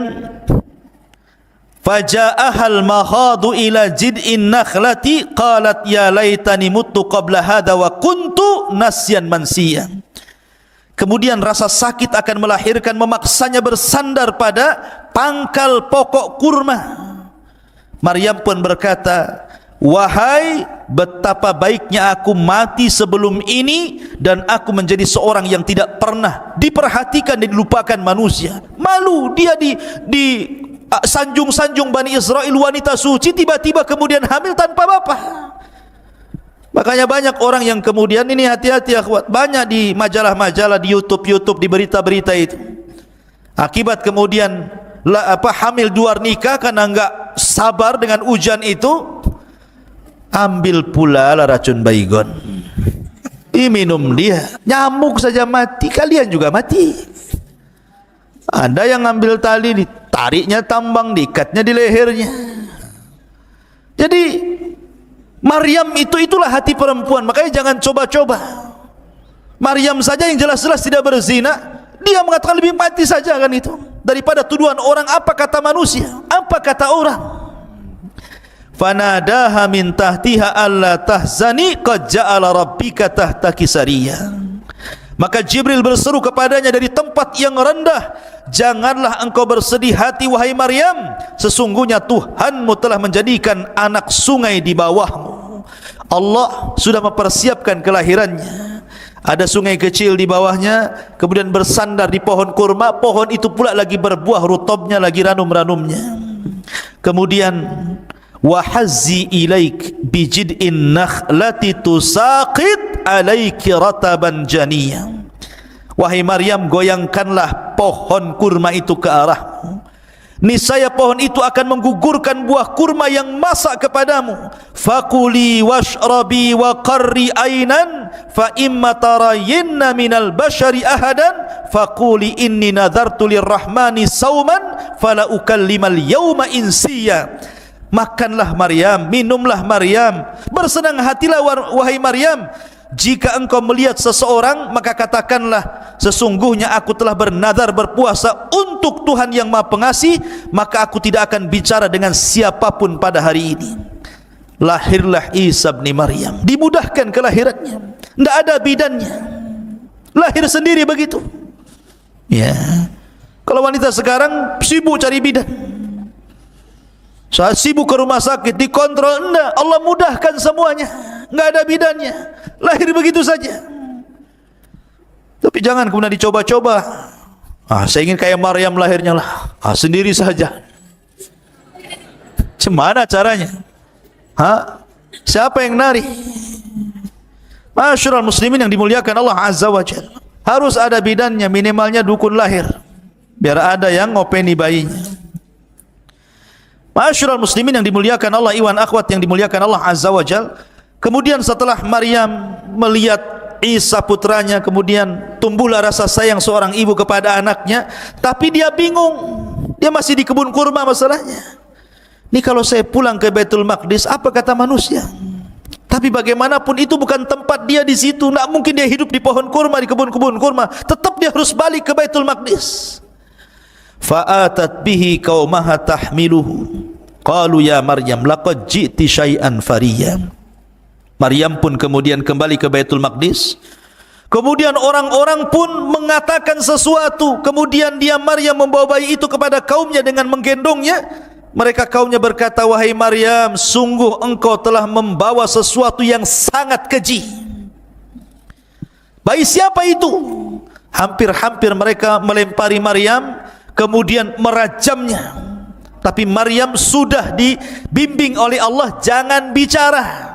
faja'ahal mahadu ila jid'in nakhlati qalat ya laitani muttu qabla hadha wa kuntu nasyan mansiya. Kemudian rasa sakit akan melahirkan memaksanya bersandar pada pangkal pokok kurma. Maryam pun berkata, wahai betapa baiknya aku mati sebelum ini dan aku menjadi seorang yang tidak pernah diperhatikan dan dilupakan manusia. Malu dia di sanjung-sanjung Bani Israel, wanita suci, tiba-tiba kemudian hamil tanpa bapak. Makanya banyak orang yang kemudian ini, hati-hati akhwat, banyak di majalah-majalah, di YouTube, di berita-berita itu, akibat kemudian hamil di luar nikah karena enggak sabar dengan ujian itu, ambil pula lah racun baygon, diminum dia, nyamuk saja mati, kalian juga mati. Ada yang ambil tali, ditariknya tambang, diikatnya di lehernya. Jadi Maryam itulah hati perempuan. Makanya jangan coba-coba. Maryam saja yang jelas-jelas tidak berzina, dia mengatakan lebih mati saja kan itu, daripada tuduhan orang. Apa kata manusia, apa kata orang. Fanadaha min tahtiha alla tahzani qad ja'ala rabbika tahtaki sariyya. Maka Jibril berseru kepadanya dari tempat yang rendah, janganlah engkau bersedih hati wahai Maryam, sesungguhnya Tuhanmu telah menjadikan anak sungai di bawahmu. Allah sudah mempersiapkan kelahirannya. Ada sungai kecil di bawahnya, kemudian bersandar di pohon kurma. Pohon itu pula lagi berbuah rutobnya, lagi ranum-ranumnya. Kemudian wahazzi ilaik bijid'in nakhlati tusaqit alaiki rataban janiyya. Wahai Maryam, goyangkanlah pohon kurma itu ke arahmu, niscaya pohon itu akan menggugurkan buah kurma yang masak kepadamu. Fakuli washrabi wa qarri ainan fa imma tarayinna minal bashari ahadan fakuli inni nadhartu lirrahmani sauman fala ukallimal yawma insiya. Makanlah Maryam, minumlah Maryam, bersenang hatilah wahai Maryam. Jika engkau melihat seseorang, maka katakanlah, sesungguhnya aku telah bernadar berpuasa untuk Tuhan yang Maha Pengasih, maka aku tidak akan bicara dengan siapapun pada hari ini. Lahirlah Isa bin Maryam, dimudahkan kelahirannya, tidak ada bidannya, lahir sendiri begitu. Ya, kalau wanita sekarang sibuk cari bidan, saat sibuk ke rumah sakit dikontrol, enggak, Allah mudahkan semuanya, enggak ada bidannya, lahir begitu saja. Tapi jangan kemudian dicoba-coba. Saya ingin kayak Maryam lahirnya lah. Sendiri saja. Gimana caranya? Siapa yang nari? Masyarul muslimin yang dimuliakan Allah Azza wa Jalla, harus ada bidannya, minimalnya dukun lahir, biar ada yang ngopeni bayinya. Masyarul muslimin yang dimuliakan Allah, iwan akhwat yang dimuliakan Allah Azza wa Jalla. Kemudian setelah Maryam melihat Isa putranya, kemudian tumbuhlah rasa sayang seorang ibu kepada anaknya. Tapi dia bingung, dia masih di kebun kurma masalahnya. Ini kalau saya pulang ke Baitul Maqdis, apa kata manusia? Tapi bagaimanapun itu bukan tempat dia di situ. Tidak mungkin dia hidup di pohon kurma, di kebun-kebun kurma. Tetap dia harus balik ke Baitul Maqdis. Fa'atat bihi qaumaha tahmiluhu qalu ya Maryam laqad ji'ti syai'an fariyya. Maryam pun kemudian kembali ke Baitul Maqdis. Kemudian orang-orang pun mengatakan sesuatu. Kemudian dia Maryam membawa bayi itu kepada kaumnya dengan menggendongnya. Mereka kaumnya berkata, wahai Maryam, sungguh engkau telah membawa sesuatu yang sangat keji. Bayi siapa itu? Hampir-hampir mereka melempari Maryam, kemudian merajamnya. Tapi Maryam sudah dibimbing oleh Allah, jangan bicara.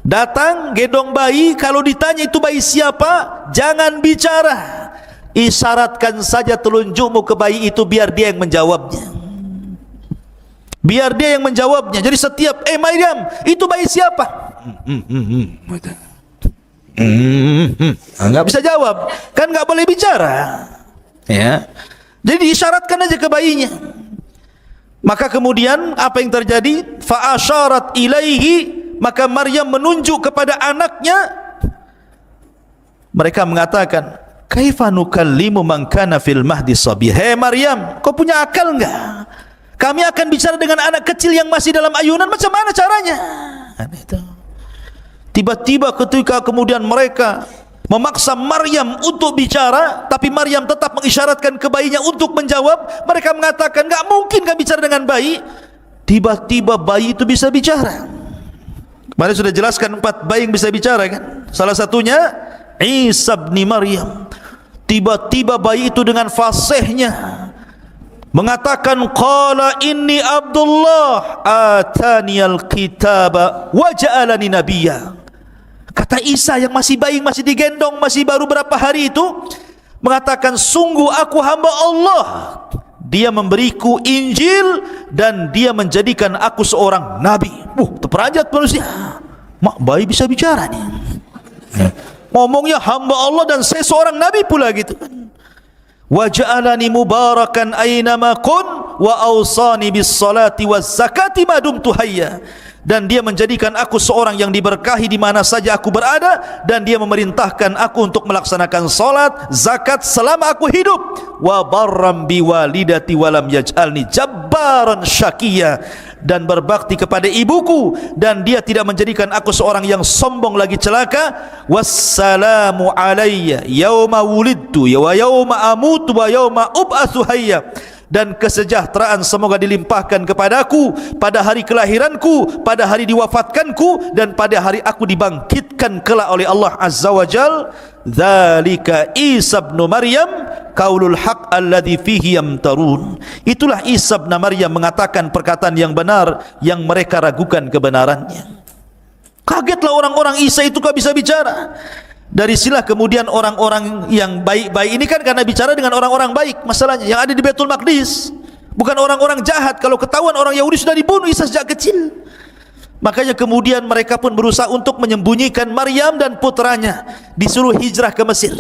Datang gendong bayi, kalau ditanya itu bayi siapa, jangan bicara. Isyaratkan saja telunjukmu ke bayi itu, biar dia yang menjawabnya. Biar dia yang menjawabnya. Jadi setiap, Maryam, itu bayi siapa? Enggak bisa jawab, kan enggak boleh bicara. Ya. Jadi diisyaratkan aja ke bayinya. Maka kemudian apa yang terjadi? Fa asyarat ilaihi, maka Maryam menunjuk kepada anaknya. Mereka mengatakan, kaifa nukallimu man kana fil mahdi sabiyya. Hei Maryam, kau punya akal enggak? Kami akan bicara dengan anak kecil yang masih dalam ayunan, macam mana caranya? Tiba-tiba ketika kemudian mereka memaksa Maryam untuk bicara, tapi Maryam tetap mengisyaratkan ke bayinya untuk menjawab. Mereka mengatakan, enggak mungkin kami bicara dengan bayi. Tiba-tiba bayi itu bisa bicara. Kemarin sudah jelaskan 4 bayi yang bisa bicara kan? Salah satunya Isa bin Maryam. Tiba-tiba bayi itu dengan fasihnya mengatakan, qala inni Abdullah ataniyal kitaba wa ja'alani nabiyya. Kata Isa yang masih bayi, masih digendong, masih baru berapa hari itu, mengatakan, sungguh aku hamba Allah, dia memberiku Injil dan dia menjadikan aku seorang nabi. Terperanjat manusia. Mak, bayi bisa bicara nih. Ngomongnya hamba Allah dan saya seorang nabi pula gitu kan. Wa ja'alani mubarakan aynama kun wa awsani bis salati waz zakati ma dumtu hayya. Dan dia menjadikan aku seorang yang diberkahi di mana saja aku berada, dan dia memerintahkan aku untuk melaksanakan salat, zakat selama aku hidup. Wa barram bi walidati wa lam yaj'alni jabbaran syaqiyya. Dan berbakti kepada ibuku, dan dia tidak menjadikan aku seorang yang sombong lagi celaka. Wassalamu alayya yauma wulidtu wa yauma amutu wa yauma ub'atsu hayya. Dan kesejahteraan semoga dilimpahkan kepadaku pada hari kelahiranku, pada hari diwafatkanku, dan pada hari aku dibangkitkan kelak oleh Allah Azza wa Jal. Dzalika Isa bin Maryam qaulul haq alladzi fihi yamtarun. Itulah Isa bin Maryam mengatakan perkataan yang benar yang mereka ragukan kebenarannya. Kagetlah orang-orang, Isa itu kok bisa bicara. Dari sinilah kemudian orang-orang yang baik-baik ini kan karena bicara dengan orang-orang baik, masalahnya yang ada di Baitul Maqdis, bukan orang-orang jahat. Kalau ketahuan orang Yahudi sudah dibunuh Isa sejak kecil. Makanya kemudian mereka pun berusaha untuk menyembunyikan Maryam dan putranya, disuruh hijrah ke Mesir.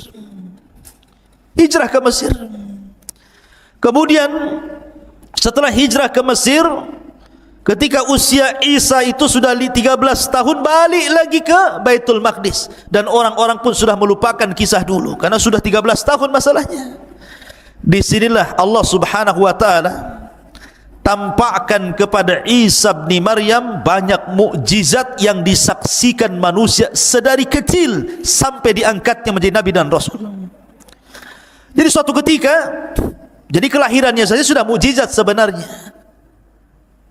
Hijrah ke Mesir. Kemudian setelah hijrah ke Mesir, ketika usia Isa itu sudah 13 tahun, balik lagi ke Baitul Maqdis. Dan orang-orang pun sudah melupakan kisah dulu, karena sudah 13 tahun masalahnya. Disinilah Allah subhanahu wa ta'ala tampakkan kepada Isa bin Maryam banyak mukjizat yang disaksikan manusia sedari kecil sampai diangkatnya menjadi Nabi dan Rasul. Jadi suatu ketika, jadi kelahirannya saja sudah mukjizat sebenarnya.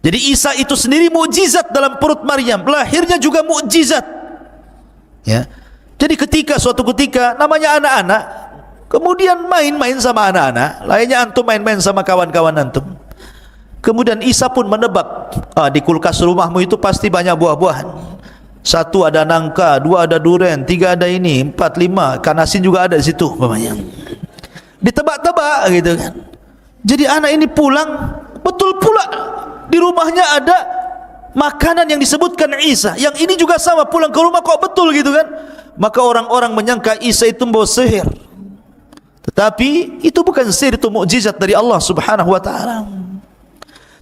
Jadi Isa itu sendiri mukjizat dalam perut Maryam, lahirnya juga mukjizat. Ya. Jadi suatu ketika namanya anak-anak, kemudian main-main sama anak-anak, lainnya antum main-main sama kawan-kawan antum. Kemudian Isa pun menebak, di kulkas rumahmu itu pasti banyak buah-buahan. 1 ada nangka, 2 ada durian, 3 ada ini, 4, 5 ikan asin juga ada di situ umpamanya. Ditebak-tebak gitu kan. Jadi anak ini pulang, betul pula di rumahnya ada makanan yang disebutkan Isa. Yang ini juga sama, pulang ke rumah kok betul gitu kan. Maka orang-orang menyangka Isa itu membawa sihir. Tetapi itu bukan sihir, itu mukjizat dari Allah subhanahu wa ta'ala.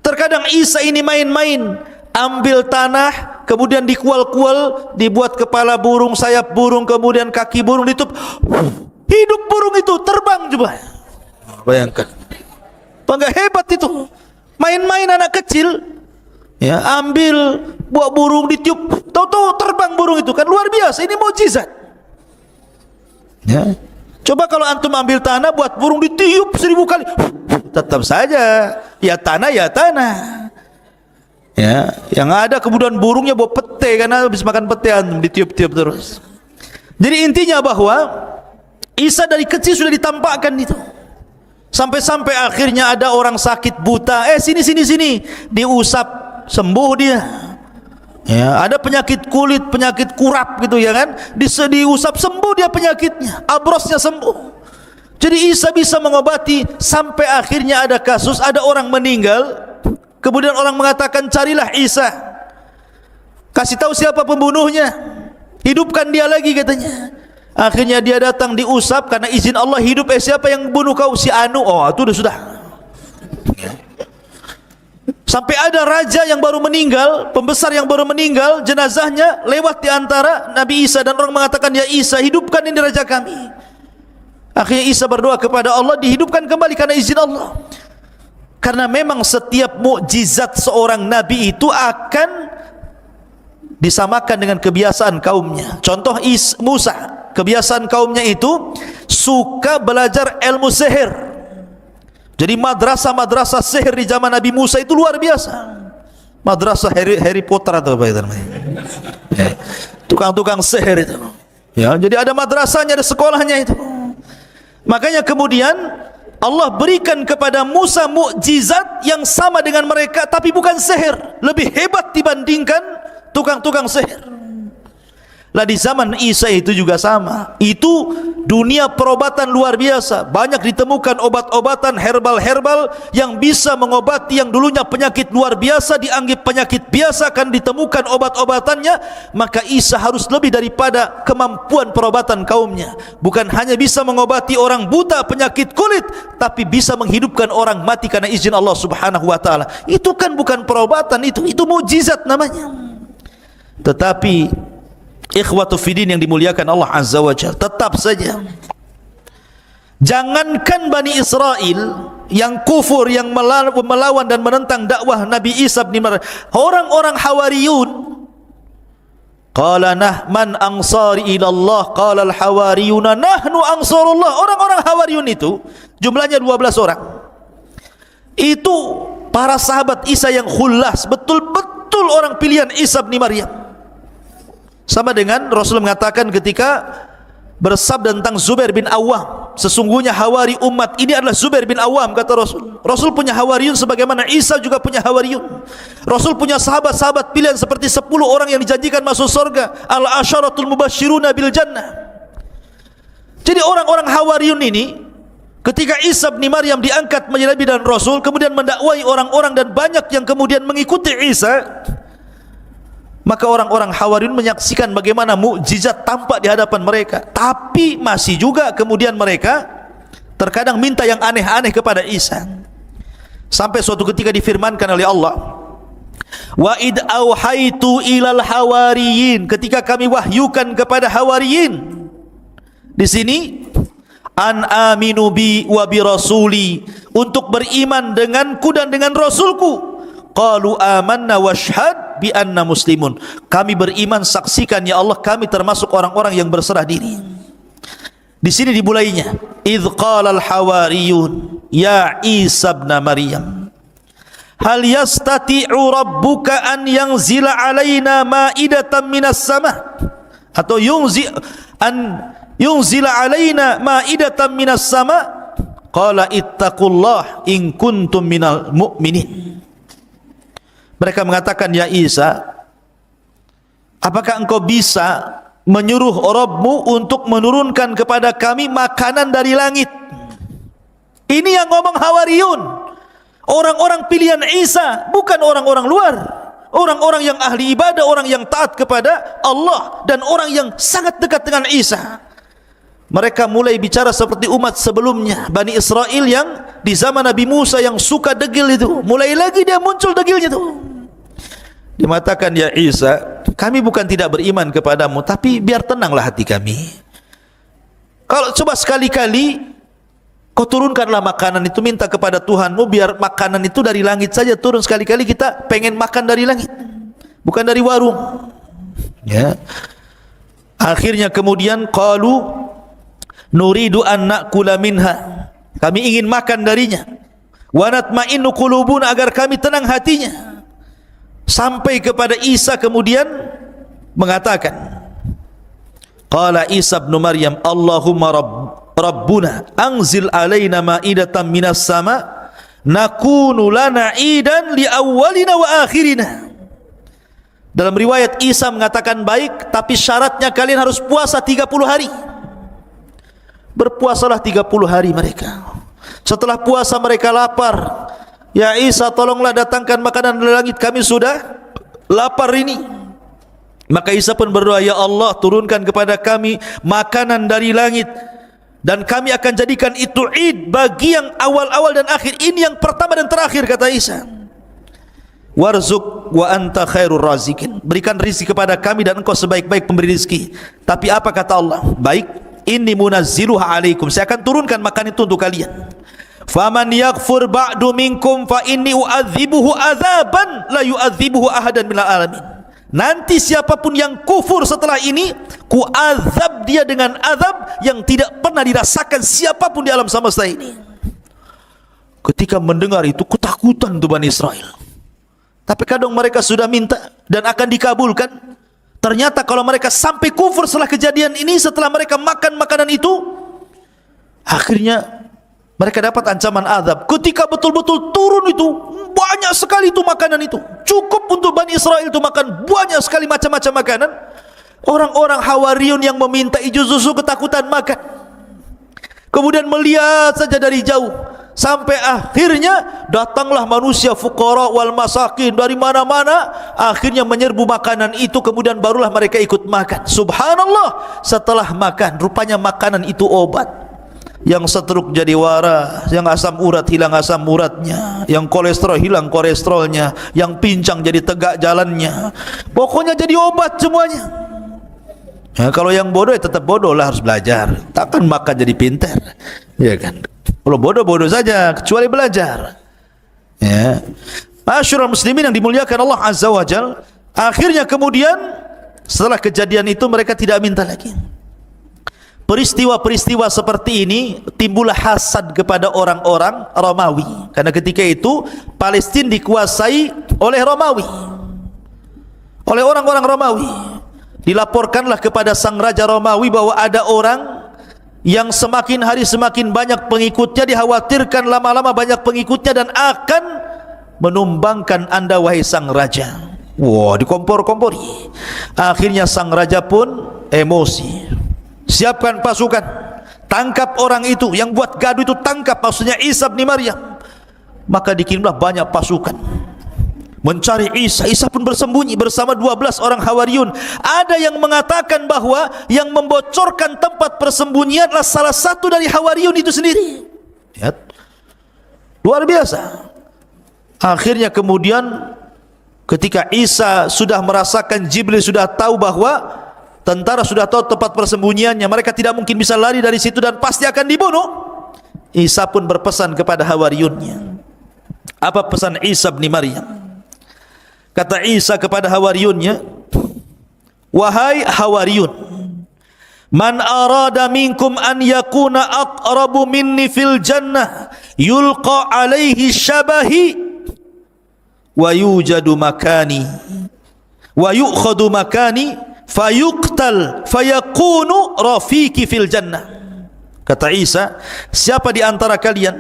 Terkadang Isa ini main-main, ambil tanah, kemudian dikual-kual, dibuat kepala burung, sayap burung, kemudian kaki burung, ditutup, hidup burung itu terbang coba. Bayangkan, bangga hebat itu. Main-main anak kecil, ya, ambil buah burung, ditiup, tahu-tahu terbang burung itu, kan luar biasa. Ini mukjizat. Ya. Coba kalau antum ambil tanah, buat burung ditiup 1000 kali, tetap saja ya tanah ya tanah. Ya, yang ada kemudian burungnya bawa pete, karena habis makan pete antum ditiup-tiup terus. Jadi intinya bahwa Isa dari kecil sudah ditampakkan itu. Sampai-sampai akhirnya ada orang sakit buta, sini, diusap sembuh dia. Ya, ada penyakit kulit, penyakit kurap gitu ya kan, diusap sembuh dia penyakitnya, abrosnya sembuh. Jadi Isa bisa mengobati. Sampai akhirnya ada kasus, ada orang meninggal, kemudian orang mengatakan carilah Isa, kasih tahu siapa pembunuhnya, hidupkan dia lagi katanya. Akhirnya dia datang, diusap, karena izin Allah hidup. Siapa yang bunuh kau? Si Anu. Oh, itu sudah. Sampai ada raja yang baru meninggal, pembesar yang baru meninggal, jenazahnya lewat di antara Nabi Isa dan orang mengatakan, ya Isa, hidupkan ini raja kami. Akhirnya Isa berdoa kepada Allah, dihidupkan kembali karena izin Allah. Karena memang setiap mukjizat seorang nabi itu akan disamakan dengan kebiasaan kaumnya. Contoh Musa, kebiasaan kaumnya itu suka belajar ilmu sihir. Jadi madrasah-madrasah sihir di zaman Nabi Musa itu luar biasa. Madrasah Harry Potter atau apa itu namanya. Tukang-tukang sihir itu. Ya, jadi ada madrasahnya, ada sekolahnya itu. Makanya kemudian Allah berikan kepada Musa mukjizat yang sama dengan mereka, tapi bukan sihir, lebih hebat dibandingkan tukang-tukang sihir. Lah di zaman Isa itu juga sama. Itu dunia perobatan luar biasa. Banyak ditemukan obat-obatan herbal-herbal yang bisa mengobati yang dulunya penyakit luar biasa dianggap penyakit biasa, akan ditemukan obat-obatannya. Maka Isa harus lebih daripada kemampuan perobatan kaumnya. Bukan hanya bisa mengobati orang buta penyakit kulit, tapi bisa menghidupkan orang mati karena izin Allah Subhanahu wa taala. Itu kan bukan perobatan, itu mukjizat namanya. Tetapi ikhwatu fiddin yang dimuliakan Allah Azza wa Jalla, tetap saja jangankan Bani Israel yang kufur, yang melawan dan menentang dakwah Nabi Isa bin Maryam, orang-orang Hawariyun, qala man ansari ila Allah, qala al hawariyuna nahnu ansarullah. Orang-orang Hawariyun itu jumlahnya 12 orang. Itu para sahabat Isa yang khullas, betul-betul orang pilihan Isa bin Maryam. Sama dengan Rasul mengatakan ketika bersabda tentang Zubair bin Awam, sesungguhnya hawari umat ini adalah Zubair bin Awam, kata Rasul. Rasul punya hawariyun sebagaimana Isa juga punya hawariyun. Rasul punya sahabat-sahabat pilihan seperti 10 orang yang dijanjikan masuk surga, al-asyaratul mubasyiruna bil jannah. Jadi orang-orang hawariyun ini ketika Isa bin Maryam diangkat menjadi nabi dan Rasul, kemudian mendakwai orang-orang dan banyak yang kemudian mengikuti Isa, maka orang-orang Hawariyun menyaksikan bagaimana mukjizat tampak di hadapan mereka. Tapi masih juga kemudian mereka terkadang minta yang aneh-aneh kepada Isa. Sampai suatu ketika difirmankan oleh Allah, wa id auhaitu ilal hawariyin, ketika kami wahyukan kepada hawariyin. Di sini an aminu bi wa bi rasuli, untuk beriman denganku dan dengan rasulku. Qalu amanna washhad bi anna muslimun, kami beriman, saksikan ya Allah kami termasuk orang-orang yang berserah diri. Di sini dimulainya, idz qala al hawariyun ya Isa ibn Maryam hal yastati'u rabbuka an yanzila alaina ma'idatan minas sama, atau yunzila alaina ma'idatan minas sama, qala ittaqullah in kuntum minal mu'minin. Mereka mengatakan, ya Isa, apakah engkau bisa menyuruh Rabbmu untuk menurunkan kepada kami makanan dari langit? Ini yang ngomong Hawariyun, orang-orang pilihan Isa, bukan orang-orang luar, orang-orang yang ahli ibadah, orang yang taat kepada Allah, dan orang yang sangat dekat dengan Isa. Mereka mulai bicara seperti umat sebelumnya, Bani Israel yang di zaman Nabi Musa yang suka degil itu. Mulai lagi dia muncul degilnya itu. Dia mengatakan, ya Isa, kami bukan tidak beriman kepadamu, tapi biar tenanglah hati kami. Kalau coba sekali-kali kau turunkanlah makanan itu, minta kepada Tuhanmu biar makanan itu dari langit saja turun. Sekali-kali kita pengen makan dari langit, bukan dari warung. Ya. Akhirnya kemudian qalu nuridu an na'kula minha, kami ingin makan darinya. Wa natma'innu qulubuna, agar kami tenang hatinya. Sampai kepada Isa kemudian mengatakan, qala Isa ibn Maryam Allahumma rabbuna anzil alaina ma'idatan minas sama nakunu lana idan li awwalina wa akhirina. Dalam riwayat Isa mengatakan, baik, tapi syaratnya kalian harus puasa 30 hari. Berpuasalah 30 hari mereka. Setelah puasa mereka lapar. Ya Isa, tolonglah datangkan makanan dari langit, kami sudah lapar ini. Maka Isa pun berdoa, ya Allah, turunkan kepada kami makanan dari langit, dan kami akan jadikan itu id bagi yang awal-awal dan akhir. Ini yang pertama dan terakhir, kata Isa. Warzuk wa anta khairur razikin. Berikan rizki kepada kami dan engkau sebaik-baik pemberi rizki. Tapi apa kata Allah? Baik, inni munazziluha alaikum. Saya akan turunkan makan itu untuk kalian. Faman yakfur ba'du minkum fa inni u'adzibuhu adzaban la yu'adzibuhu ahadan minal alamin. Nanti siapapun yang kufur setelah ini, ku azab dia dengan azab yang tidak pernah dirasakan siapapun di alam semesta ini. Ketika mendengar itu ketakutan tuh Bani Israel. Tapi kadang mereka sudah minta dan akan dikabulkan. Ternyata kalau mereka sampai kufur setelah kejadian ini, setelah mereka makan makanan itu, akhirnya mereka dapat ancaman azab. Ketika betul-betul turun itu, banyak sekali itu makanan itu. Cukup untuk Bani Israel itu makan banyak sekali macam-macam makanan. Orang-orang Hawariyun yang meminta hijau susu ketakutan makan. Kemudian melihat saja dari jauh. Sampai akhirnya datanglah manusia fuqara wal masakin dari mana-mana, akhirnya menyerbu makanan itu, kemudian barulah mereka ikut makan. Subhanallah, setelah makan rupanya makanan itu obat. Yang stroke jadi waras, yang asam urat hilang asam uratnya, yang kolesterol hilang kolesterolnya, yang pincang jadi tegak jalannya. Pokoknya jadi obat semuanya. Ya, kalau yang bodoh ya tetap bodoh lah, harus belajar. Takkan makan jadi pintar, ya kan? Kalau bodoh-bodoh saja, kecuali belajar. Ya. Masyarul muslimin yang dimuliakan Allah Azza wa Jal, akhirnya kemudian setelah kejadian itu mereka tidak minta lagi. Peristiwa-peristiwa seperti ini timbullah hasad kepada orang-orang Romawi, karena ketika itu Palestina dikuasai oleh Romawi, oleh orang-orang Romawi. Dilaporkanlah kepada sang raja Romawi bahwa ada orang yang semakin hari semakin banyak pengikutnya, dikhawatirkan lama-lama banyak pengikutnya dan akan menumbangkan anda wahai sang raja. Wah, dikompor-kompori. Akhirnya sang raja pun emosi. Siapkan pasukan, tangkap orang itu yang buat gaduh itu, tangkap, maksudnya Isa bin Maryam. Maka dikirimlah banyak pasukan mencari Isa. Isa pun bersembunyi bersama 12 orang Hawariyun. Ada yang mengatakan bahwa yang membocorkan tempat persembunyian adalah salah satu dari Hawariyun itu sendiri. Lihat, luar biasa. Akhirnya kemudian ketika Isa sudah merasakan, Jibril sudah tahu bahwa tentara sudah tahu tempat persembunyiannya, mereka tidak mungkin bisa lari dari situ dan pasti akan dibunuh. Isa pun berpesan kepada Hawariyunnya. Apa pesan Isa bin Maryam? Kata Isa kepada Hawariyunnya, wahai Hawariyun, man arada minkum an yakuna aqrabu minni fil jannah yulqa alaihi syabahi wa yujadu makani wa yu'khadu makani fayuqtal fayakunu rafiqi fil jannah. Kata Isa, siapa di antara kalian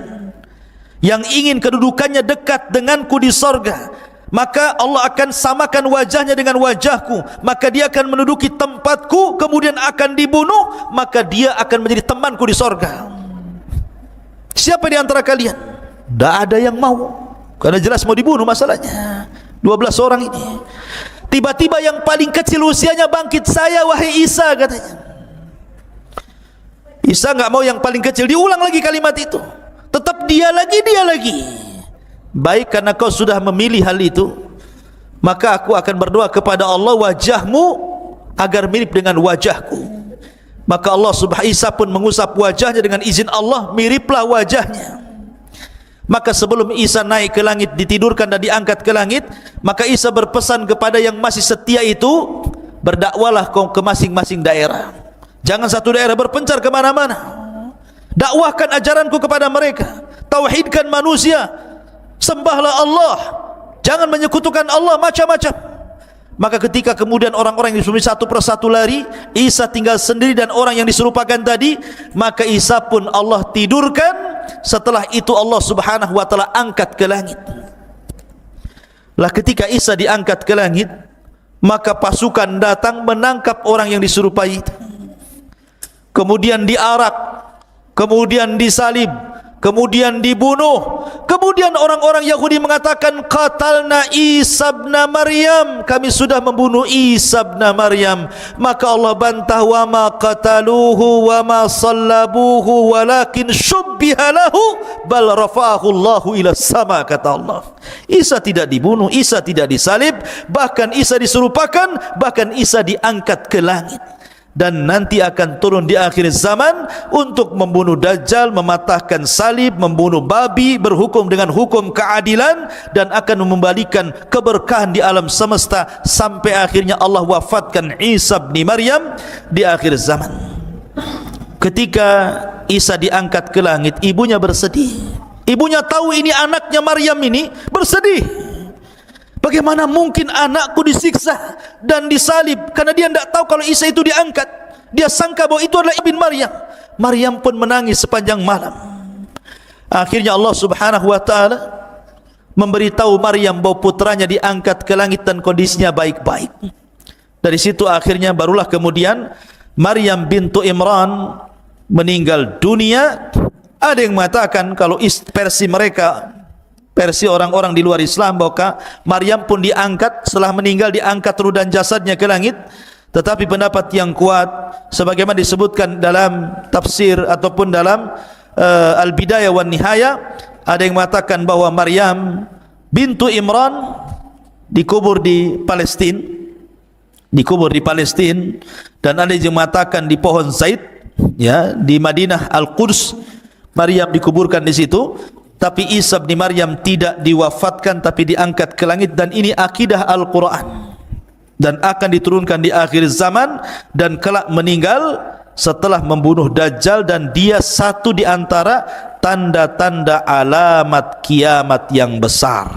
yang ingin kedudukannya dekat denganku di sorga, maka Allah akan samakan wajahnya dengan wajahku, maka dia akan menduduki tempatku, kemudian akan dibunuh, maka dia akan menjadi temanku di sorga. Siapa di antara kalian? Tidak ada yang mau, karena jelas mau dibunuh masalahnya. 12 orang ini. Tiba-tiba yang paling kecil usianya bangkit, saya wahai Isa, katanya. Isa nggak mau yang paling kecil. Diulang lagi kalimat itu, tetap dia lagi, dia lagi. Baik, karena kau sudah memilih hal itu, maka aku akan berdoa kepada Allah, wajahmu agar mirip dengan wajahku. Maka Allah subhanahu Isa pun mengusap wajahnya dengan izin Allah, miriplah wajahnya. Maka sebelum Isa naik ke langit, ditidurkan dan diangkat ke langit, maka Isa berpesan kepada yang masih setia itu, berdakwalah kau ke masing-masing daerah. Jangan satu daerah berpencar kemana-mana. Dakwahkan ajaranku kepada mereka, tauhidkan manusia, sembahlah Allah, jangan menyekutukan Allah macam-macam. Maka ketika kemudian orang-orang yang disuruh satu persatu lari, Isa tinggal sendiri dan orang yang diserupakan tadi, maka Isa pun Allah tidurkan. Setelah itu Allah subhanahu wa ta'ala angkat ke langit. Lah ketika Isa diangkat ke langit, maka pasukan datang menangkap orang yang diserupai itu, kemudian diarak, kemudian disalib, kemudian dibunuh. Kemudian orang-orang Yahudi mengatakan, qatalna Isa ibn Maryam, kami sudah membunuh Isa ibn Maryam. Maka Allah bantah, wa ma qataluhu wa ma sallabuhu walakin syubbiha lahu bal rafa'ahu Allahu ila sama, kata Allah. Isa tidak dibunuh, Isa tidak disalib, bahkan Isa diserupakan, bahkan Isa diangkat ke langit. Dan nanti akan turun di akhir zaman untuk membunuh Dajjal, mematahkan salib, membunuh babi, berhukum dengan hukum keadilan, dan akan membalikan keberkahan di alam semesta sampai akhirnya Allah wafatkan Isa bin Maryam di akhir zaman. Ketika Isa diangkat ke langit, ibunya bersedih. Ibunya tahu ini anaknya Maryam, ini bersedih. Bagaimana mungkin anakku disiksa dan disalib? Karena dia tidak tahu kalau Isa itu diangkat. Dia sangka bahwa itu adalah ibn Maryam. Maryam pun menangis sepanjang malam. Akhirnya Allah subhanahu wa ta'ala memberitahu Maryam bahwa putranya diangkat ke langit dan kondisinya baik-baik. Dari situ akhirnya barulah kemudian Maryam bintu Imran meninggal dunia. Ada yang mengatakan kalau versi mereka, versi orang-orang di luar Islam, bahwa Maryam pun diangkat setelah meninggal, diangkat ruh dan jasadnya ke langit. Tetapi pendapat yang kuat, sebagaimana disebutkan dalam tafsir ataupun dalam Al-Bidayah wan Nihayah, ada yang mengatakan bahwa Maryam bintu Imran dikubur di Palestina, dan ada yang mengatakan di pohon Zaid, ya, di Madinah Al-Quds, Maryam dikuburkan di situ. Tapi Isa bin Maryam tidak diwafatkan, tapi diangkat ke langit. Dan ini akidah Al-Quran, dan akan diturunkan di akhir zaman, dan kelak meninggal setelah membunuh Dajjal. Dan dia satu di antara tanda-tanda alamat kiamat yang besar.